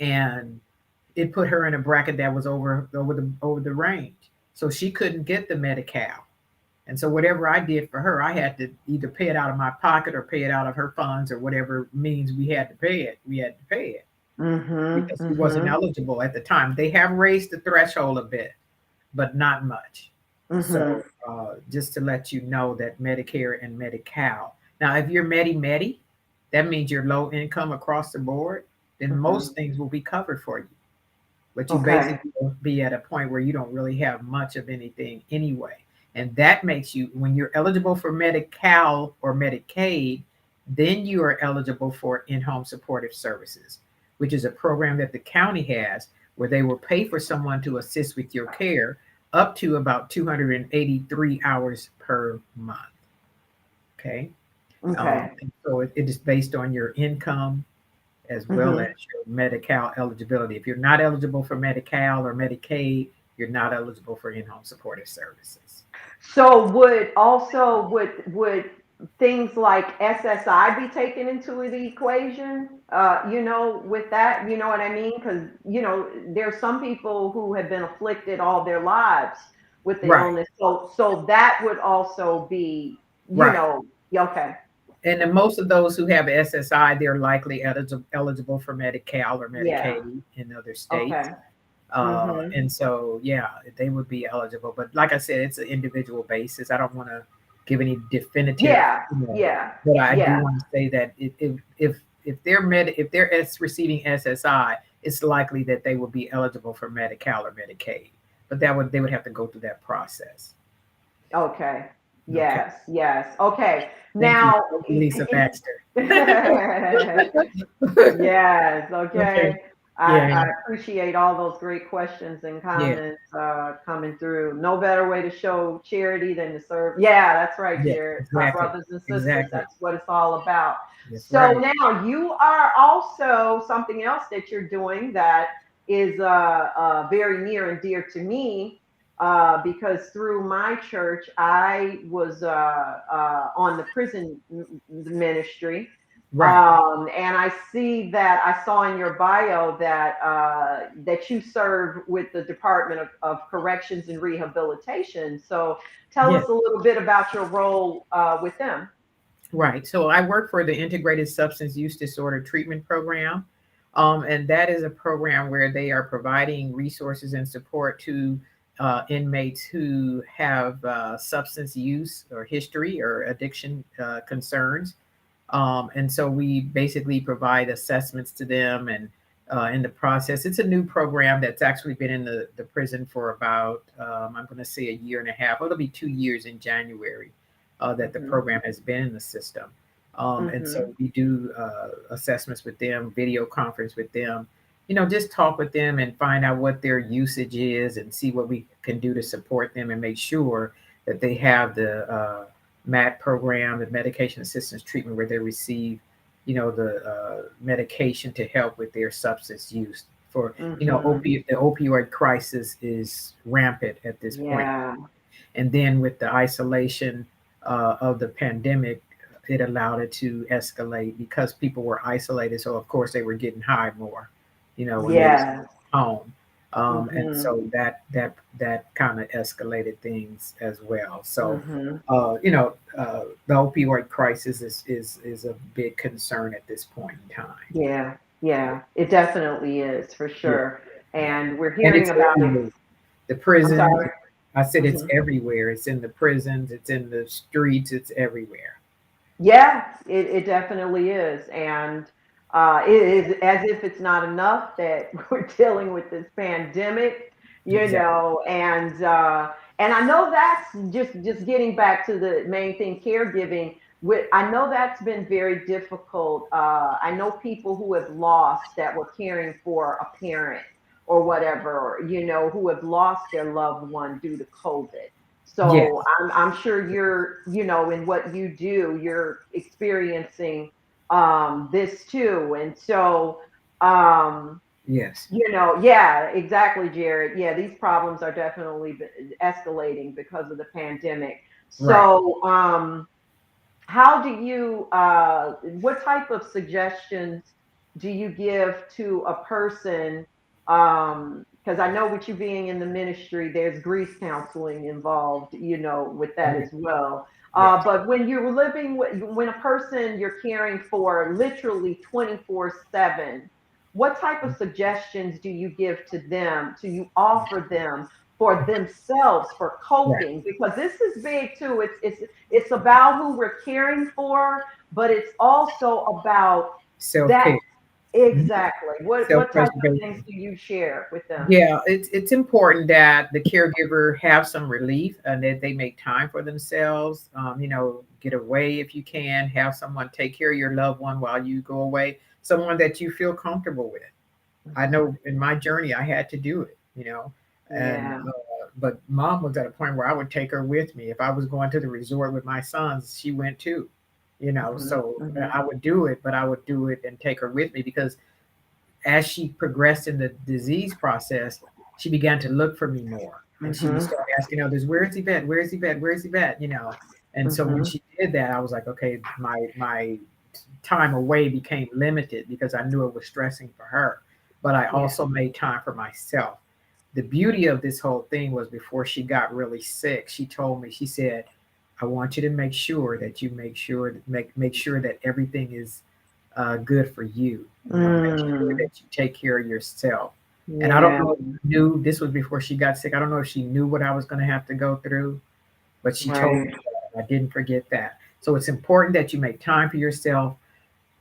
and it put her in a bracket that was over the range. So she couldn't get the Medi-Cal. And so whatever I did for her, I had to either pay it out of my pocket or pay it out of her funds, or whatever means we had to pay it. We had to pay it
Mhm.
because she wasn't
Mhm.
eligible at the time. They have raised the threshold a bit, but not much.
Mhm.
So just to let you know that Medicare and Medi-Cal. Now, if you're Medi-Medi, that means you're low income across the board, then most
Mhm.
things will be covered for you. But you
Okay.
basically will be at a point where you don't really have much of anything anyway. And that makes you, when you're eligible for Medi-Cal or Medicaid, then you are eligible for in-home supportive services, which is a program that the county has where they will pay for someone to assist with your care up to about 283 hours per month. Okay.
Okay.
And so it is based on your income as well as
Mhm.
your Medi-Cal eligibility. If you're not eligible for Medi-Cal or Medicaid, you're not eligible for in-home supportive services.
So would things like SSI be taken into the equation? With that, you know what I mean? Because there's some people who have been afflicted all their lives with the
Right,
illness. So that would also be,
right.
okay.
And then most of those who have SSI, they're likely eligible for Medi-Cal or
Yeah.
Medicaid in other states.
Okay. Mm-hmm.
And so, yeah, they would be eligible. But like I said, it's an individual basis. I don't want to give any definitive,
Yeah. Yeah.
but I do
Yeah.
want to say that if they're receiving SSI, it's likely that they will be eligible for Medi-Cal or Medicaid. But they would have to go through that process.
Okay.
Okay.
Yes. Yes. Okay.
Thank you,
Now,
Lisa Baxter.
yes,
Okay.
okay.
Yeah.
I appreciate all those great questions and
Yeah.
comments coming through. No better way to show charity than to serve. Yeah, that's right,
Yeah.
Jared. My
Exactly.
brothers and sisters,
Exactly.
that's what it's all about.
That's
So
right.
now you are also something else that you're doing that is very near and dear to me because through my church, I was on the prison ministry.
Right.
And I see that I saw in your bio that you serve with the Department of Corrections and Rehabilitation. So tell
Yes.
us a little bit about your role with them.
Right. So I work for the Integrated Substance Use Disorder Treatment Program. And that is a program where they are providing resources and support to inmates who have substance use or history or addiction concerns. And so we basically provide assessments to them, and in the process, it's a new program that's actually been in the prison for about, I'm going to say, a year and a half. It'll be 2 years in January that the
Hmm.
program has been in the system. And
Hmm.
so we do assessments with them, video conference with them, just talk with them and find out what their usage is and see what we can do to support them and make sure that they have the MAT program, the medication assistance treatment, where they receive, the medication to help with their substance use. For
Hmm.
the opioid crisis is rampant at this point,
Yeah.
and then with the isolation of the pandemic, it allowed it to escalate because people were isolated. So of course they were getting high more, when they were
Yeah.
home. And
Hmm.
so that kind of escalated things as well. So,
Hmm.
the opioid crisis is a big concern at this point in time.
Yeah. Yeah, it definitely is for
Yeah.
sure.
Yeah.
And we're
And
hearing
it's
about it.
everywhere. The
I'm
prisons,
sorry.
I said it's
Mhm.
everywhere. It's in the prisons, it's in the streets, it's everywhere.
Yeah, it definitely is. And it is as if it's not enough that we're dealing with this pandemic,
Exactly.
and I know that's just getting back to the main thing, caregiving. I know that's been very difficult. I know people who have lost that were caring for a parent or whatever, who have lost their loved one due to COVID. So
Yes.
I'm sure in what you do, you're experiencing this too. And so, um,
Yes.
yeah, exactly, Jared. Yeah, these problems are definitely escalating because of the pandemic.
Right.
So, how do you what type of suggestions do you give to a person, because I know with you being in the ministry there's grief counseling involved, with that
Oh,
as well.
yes.
But when you're living with when a person you're caring for literally 24/7, what type of suggestions do you give to them, do you offer them for themselves, for
Right.
coping? Because this is big too. It's about who we're caring for, but it's also about that.
Self-care. Mhm.
Exactly. What type of things
Self-preservation.
do you share with them?
Yeah, it's important that the caregiver have some relief and that they make time for themselves. Get away if you can. Have someone take care of your loved one while you go away. Someone that you feel comfortable with. I
Mhm.
know in my journey I had to do it. And
Yeah.
but mom was at a point where I would take her with me. If I was going to the resort with my sons, she went too.
Mhm.
So
Mhm.
I would do it, but I would do it and take her with me because as she progressed in the disease process, she began to look for me more. And she would
Mhm.
start asking others, "Where's Yvette? Where's Yvette? Where's Yvette?" And so when
Mhm.
she did that, I was like, okay, my time away became limited because I knew it was stressing for her. But I
Yeah.
also made time for myself. The beauty of this whole thing was before she got really sick, she told me, she said, I want you to make sure that you make sure that everything is good for you. Make sure
Mm.
that you take care of yourself. And I don't
Yeah.
know if she knew this was before she got sick. I don't know if she knew what I was going to have to go through, but she told me
Right.
that. I didn't forget that. So it's important that you make time for yourself.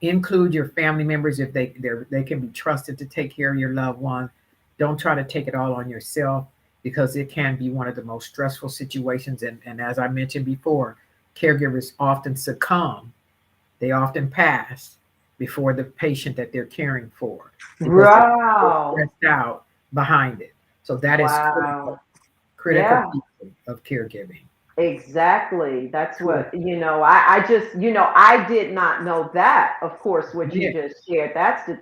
Include your family members if they can be trusted to take care of your loved one. Don't try to take it all on yourself because it can be one of the most stressful situations. And as I mentioned before, caregivers often succumb, they often pass before the patient that they're caring for because they're so
Wow.
stressed out behind it. So that is
Wow.
critical
Yeah.
piece of caregiving.
Exactly. That's what,
Critical.
I just, I did not know that, of course, what you
Yeah,
just shared. That's the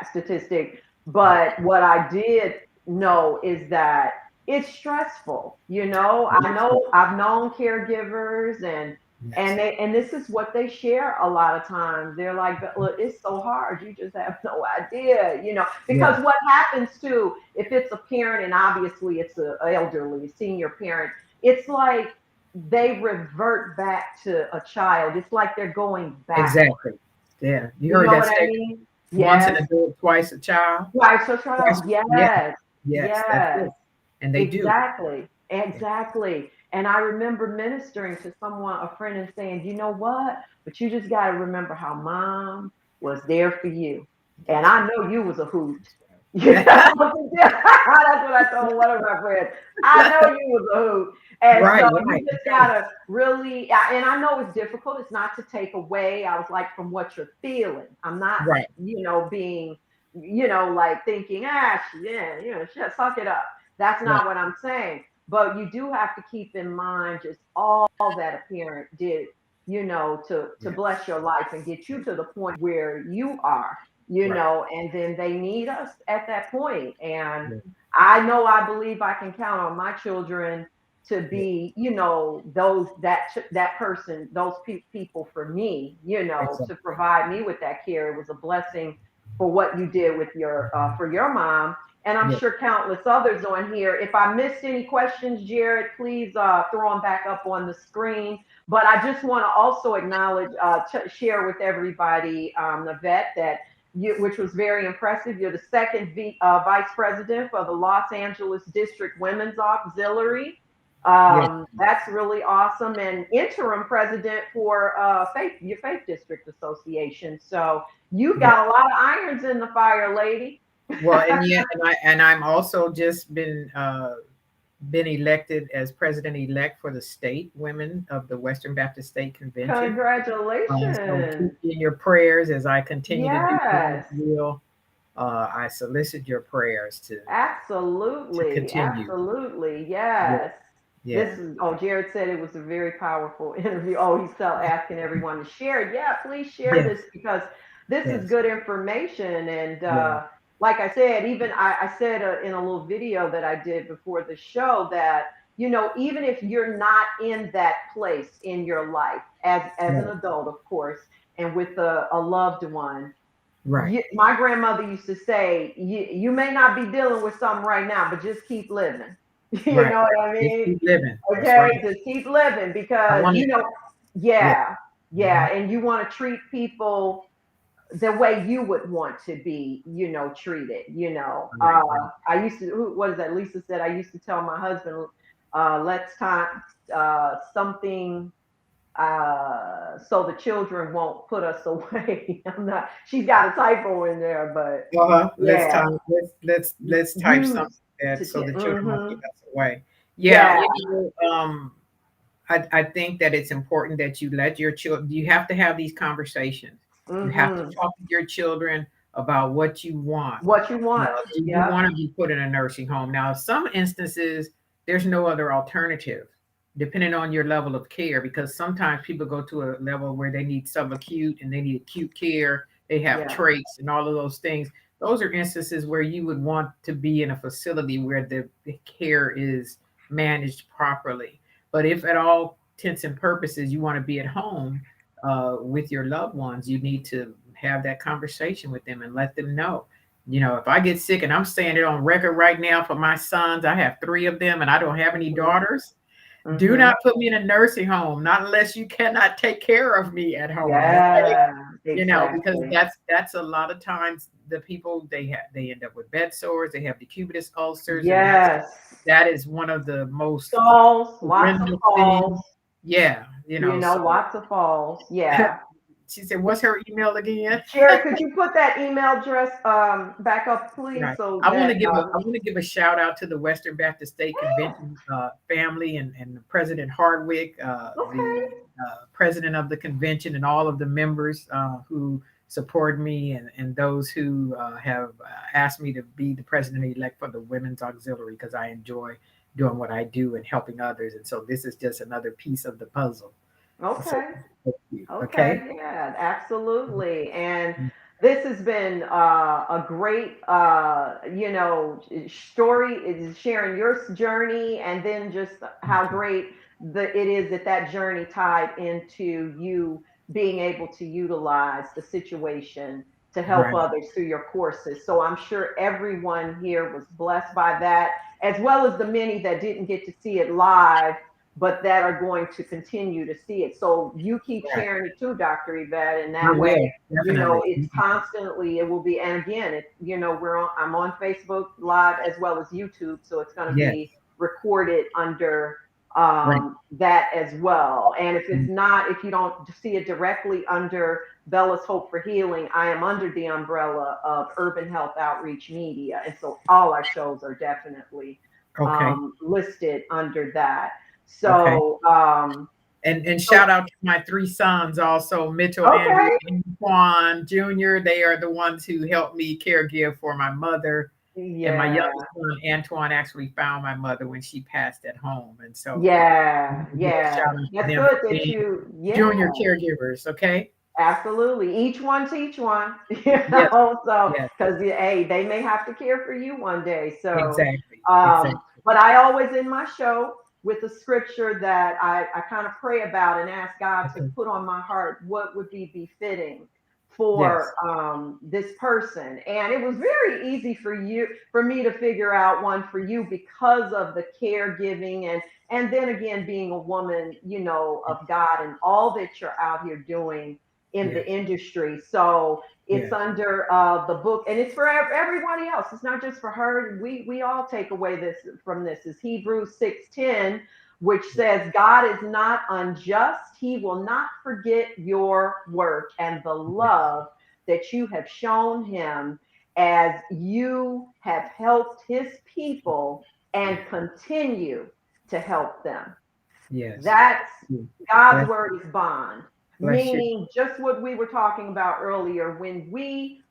statistic.
yeah,
But what I did know is that it's stressful. I
yes,
know I've known caregivers, and
yes,
this is what they share a lot of times. They're like, "But look, it's so hard. You just have no idea,
yes,
because what happens too, if it's a parent and obviously it's a elderly senior parent, it's like they revert back to a child. It's like they're going backward.
exactly. Yeah, you
You
heard
know
that
what I
statement.
mean?
Once an
Yes.
adult, twice a child.
Right. So
Twice,
child.
yeah,
Yes.
yes, that's
Yes.
it. And they do.
Exactly.
Yeah,
Exactly. And I remember ministering to someone, a friend, and saying, you know what? But you just got to remember how mom was there for you. And
that's
I
right.
know you was a hoot.
That's
That's what I told one of my friends. I know you was a hoot. And
right,
so you
right.
just gotta really, and I know it's difficult. It's not to take away. I was like, from what you're feeling. I'm not,
Right.
being, like thinking, yeah, suck it up. That's
Right.
not what I'm saying. But you do have to keep in mind just all that a parent did, to
Yes.
bless your life and get you to the point where you are,
Right.
and then they need us at that point. And
Yeah.
I believe I can count on my children to
Yeah.
be, those that person, those people for me, to
Exactly.
provide me with that care. It was a blessing for what you did with your for your mom, and I'm
Yeah.
sure countless others on here. If I missed any questions, Jared, please throw them back up on the screen. But I just want to also acknowledge, share with everybody, Yvette, that which was very impressive. You're the second vice president for the Los Angeles District Women's Auxiliary.
Yes.
That's really awesome. And interim president for your Faith District Association. So you've
Yeah.
got a lot of irons in the fire, lady.
Well, and yet, I'm also just been elected as president-elect for the state women of the Western Baptist State Convention. So keep
Congratulations.
me in your prayers as I continue to do God's
Yes.
will. I solicit your prayers to
Absolutely,
continue.
absolutely,
Yeah,
yes.
yeah,
This is, oh, Jared said it was a very powerful interview. Oh, he's still asking everyone to share it. Yeah, please share
yes,
this because this is
yes,
good information. And
yeah,
like I said, even I said in a little video that I did before the show that, even if you're not in that place in your life as an
right,
adult, of course, and with a loved one,
right,
my grandmother used to say, you may not be dealing with something right now, but just keep living. You
right.
know what I
Just
mean?
keep living. That's
Okay,
right.
just keep living
I
because,
want to, yeah,
yeah,
mhm,
yeah. And you want to treat people the way you would want to be, treated,
right, right.
I used to, what is that? Lisa said, I used to tell my husband, let's time, something so the children won't put us away. She's got a typo in there, but
Let's
yeah,
time. Let's type something
use
that
to,
so the children won't
mm-hmm,
give us away. Yeah,
yeah,
I think that it's important that you let your children, you have to have these conversations. You have to
mm-hmm.
talk to your children about what you want.
What you want.
Do you
Yep,
want to be put in a nursing home? Now, in some instances, there's no other alternative, depending on your level of care, because sometimes people go to a level where they need subacute and they need acute care. They have
yeah,
traits and all of those things. Those are instances where you would want to be in a facility where the care is managed properly. But if at all intents and purposes you want to be at home with your loved ones, you need to have that conversation with them and let them know. If I get sick, and I'm saying it on record right now for my sons, I have three of them and I don't have any daughters. Do
mm-hmm.
not put me in a nursing home, not unless you cannot take care of me at home. Okay.
Yeah,
Because
exactly.
that's a lot of times the people they end up with bed sores, they have decubitus ulcers, and
Yes.
that is one of the most
Falls, lots of
horrendous
falls,
things. Yeah, so
lots of falls. Yeah.
she said, "What's her email again?"
Jared, could you put that email address back up, please,
Right.
so
I want to
that
give a shout out to the Western Baptist State Convention family and President Hardwick, the
okay.
president of the convention, and all of the members who support me and those who have asked me to be the president-elect for the Women's Auxiliary because I enjoy doing what I do and helping others. And so this is just another piece of the puzzle. So
Okay.
thank you.
Okay,
Okay.
yeah, absolutely. And this has been a great, story is sharing your journey and then just how
Okay.
great it is that that journey tied into you being able to utilize the situation to help
Right.
others through your courses. So I'm sure everyone here was blessed by that, as well as the many that didn't get to see it live but that are going to continue to see it. So you keep
Right.
sharing it too, Dr. Yvette, and
I
that way,
will definitely.
it's constantly, it will be, and again, I'm on Facebook Live as well as YouTube, so it's going to
Yes.
be recorded under
Right.
that as well. And if it's not, if you don't see it directly under Bella's Hope for Healing, I am under the umbrella of Urban Health Outreach Media. And so all our shows are definitely
Okay.
listed under that.
Okay.
So,
And
so
shout out to my three sons also, Mitchell, Andrew,
okay,
and Quan Jr. They are the ones who helped me caregive for my mother. And my
yeah,
youngest son, Antoine, actually found my mother when she passed at home. And so
yeah,
give a
yeah.
shout out to
That's
them
good
for
that
being
yeah,
junior caregivers. Okay.
absolutely. Each one teach one,
Yes.
So,
Yes.
because hey, they may have to care for you one day. So,
Exactly. Exactly.
but I always in my show with a scripture that I kind of pray about and ask God to
Okay.
put on my heart what would be befitting
Yes.
for this person. And it was very easy for me to figure out one for you because of the caregiving and then again being a woman, of God and all that you're out here doing in the
Yes.
industry. So it's
Yes.
under the book, and it's for everybody else. It's not just for her. We all take away this from this. Is Hebrews 6:10, which says, God is not unjust. He will not forget your work and the love that you have shown him as you have helped his people and continue to help them.
Yes.
That's
Yes.
God's
Bless,
word is bond,
bless you.
meaning just what we were talking about earlier. When we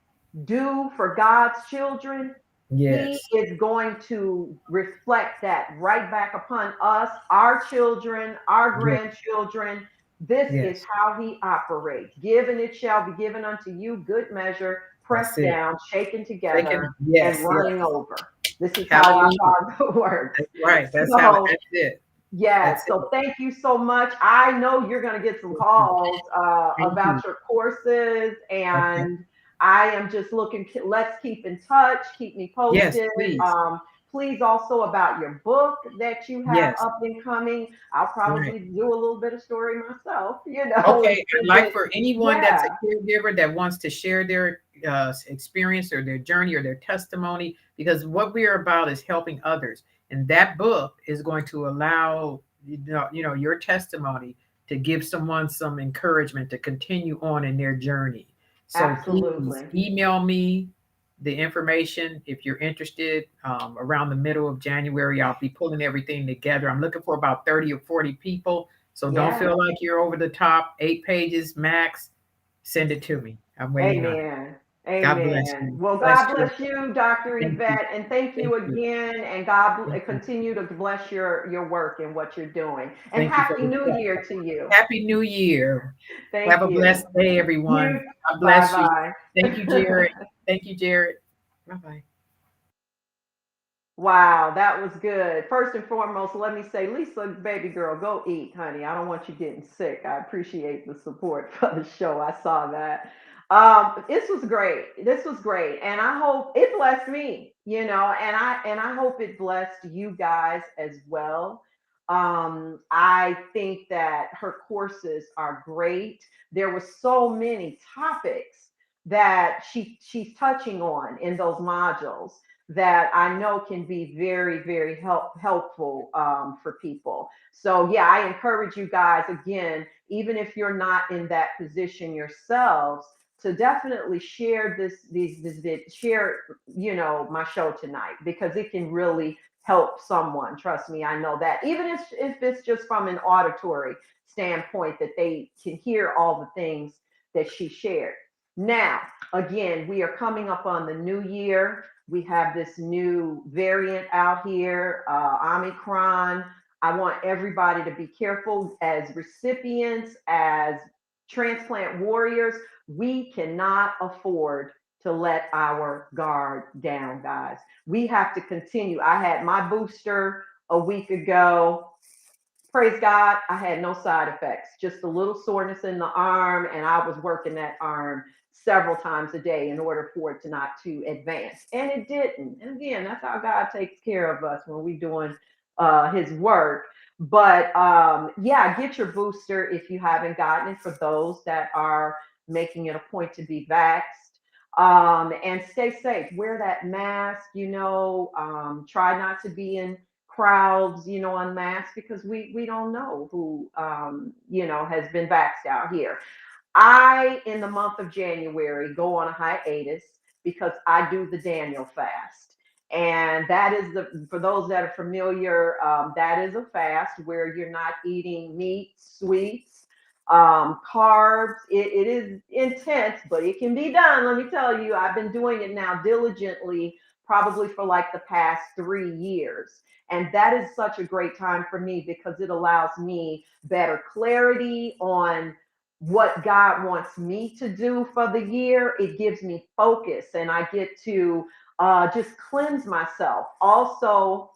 do for God's children, he
Yes.
is going to reflect that right back upon us, our children, our
Yes.
grandchildren. This is
Yes.
how he operates. Give and it shall be given unto you, good measure,
That's
pressed
it.
down, shaken together,
Taken.
and
Yes.
running
Yes.
over. This is how our
Hallelujah.
Father works.
That's right. That's how.
So,
That's it.
yes,
That's
so
it.
thank you so much. I know you're going to get some
Thank you.
calls
Thank
about
you.
your courses,
Okay.
and I am just looking. Let's keep in touch. Keep me
Yes,
posted.
please.
Please also about your book that you have
Yes.
up and coming. I'll
Right.
probably do a little bit of story myself. You know, and
Okay. I'd
send
like
it.
for anyone that's
Yeah,
a caregiver that wants to share their experience or their journey or their testimony, because what we are about is helping others, and that book is going to allow your testimony to give someone some encouragement to continue on in their journey. So please
absolutely.
email me the information if you're interested. Around the middle of January, I'll be pulling everything together. I'm looking for about 30 or 40 people. So don't
Yeah.
feel like you're over the top. 8 pages max. Send it to me. I'm waiting on it.
Amen.
God bless
Amen.
you.
Well,
Bless
God
you.
bless you, Dr.
Thank you.
Yvette, and thank
Thank
you
you.
again. And God
Thank you.
continue to bless your work and what you're doing. And
Thank you for
Happy
the
New
chat.
Year to you.
Happy New Year. Have
Thank
a blessed
you.
day,
You.
everyone. God
Bye
bless you. Thank you,
bye.
Jared. Thank you, Jared. Bye bye.
Wow, that was good. First and foremost, let me say, Lisa, baby girl, go eat, honey. I don't want you getting sick. I appreciate the support for the show. I saw that. This was great. This was great, and I hope it blessed me. And I hope it blessed you guys as well. I think that her courses are great. There were so many topics that she's touching on in those modules that I know can be very, very helpful for people. So yeah, I encourage you guys again, even if you're not in that position yourselves, to definitely share share my show tonight, because it can really help someone. Trust me, I know that. Even if it's just from an auditory standpoint, that they can hear all the things that she shared. Now, again, we are coming up on the new year. We have this new variant out here, Omicron. I want everybody to be careful as recipients, as transplant warriors. We cannot afford to let our guard down, guys. We have to continue. I had my booster a week ago. Praise God, I had no side effects, just a little soreness in the arm, and I was working that arm several times a day in order for it to not to advance, and it didn't. And again, that's how God takes care of us when we're doing His work. But yeah, get your booster if you haven't gotten it. For those that are making it a point to be vaxxed, and stay safe. Wear that mask. Try not to be in crowds, unmasked, because we don't know who has been vaxxed out here. I, in the month of January, go on a hiatus because I do the Daniel fast. And that is for those that are familiar, that is a fast where you're not eating meat, sweets, carbs. It is intense, but it can be done. Let me tell you, I've been doing it now diligently, probably for like the past 3 years. And that is such a great time for me because it allows me better clarity on what God wants me to do for the year. It gives me focus, and I get to just cleanse myself. Also,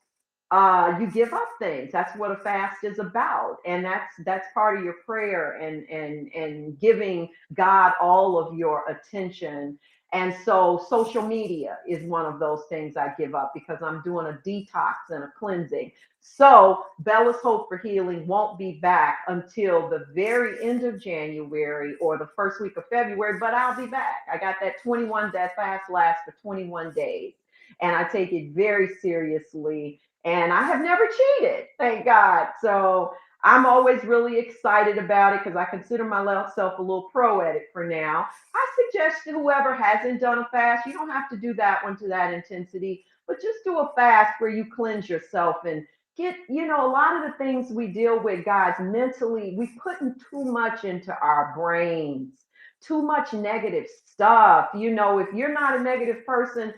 you give up things. That's what a fast is about, and that's part of your prayer, and giving God all of your attention And so social media is one of those things I give up because I'm doing a detox and a cleansing. So Bella's Hope for Healing won't be back until the very end of January or the first week of February, but I'll be back. I got that fast lasts for 21 days. And I take it very seriously. And I have never cheated, thank God. So I'm always really excited about it because I consider myself a little pro at it for now. I suggest to whoever hasn't done a fast, you don't have to do that one to that intensity, but just do a fast where you cleanse yourself and get, a lot of the things we deal with, guys, mentally, we putting too much into our brains, too much negative stuff. If you're not a negative person,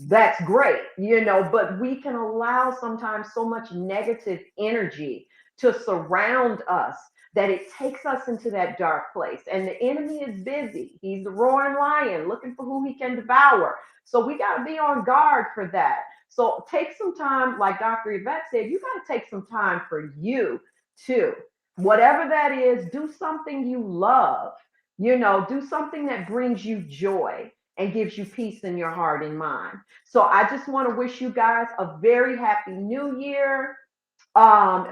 that's great, but we can allow sometimes so much negative energy to surround us that it takes us into that dark place. And the enemy is busy. He's the roaring lion looking for who he can devour. So we got to be on guard for that. So take some time, like Dr. Yvette said, you got to take some time for you too. Whatever that is, do something you love, do something that brings you joy and gives you peace in your heart and mind. So I just want to wish you guys a very happy new year.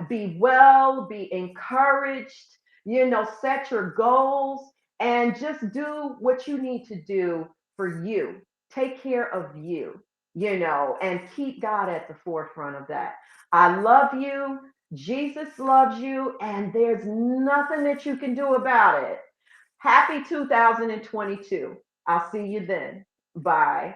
Be well, be encouraged, set your goals and just do what you need to do for you. Take care of you, and keep God at the forefront of that. I love you. Jesus loves you, and there's nothing that you can do about it. Happy 2022. I'll see you then. Bye.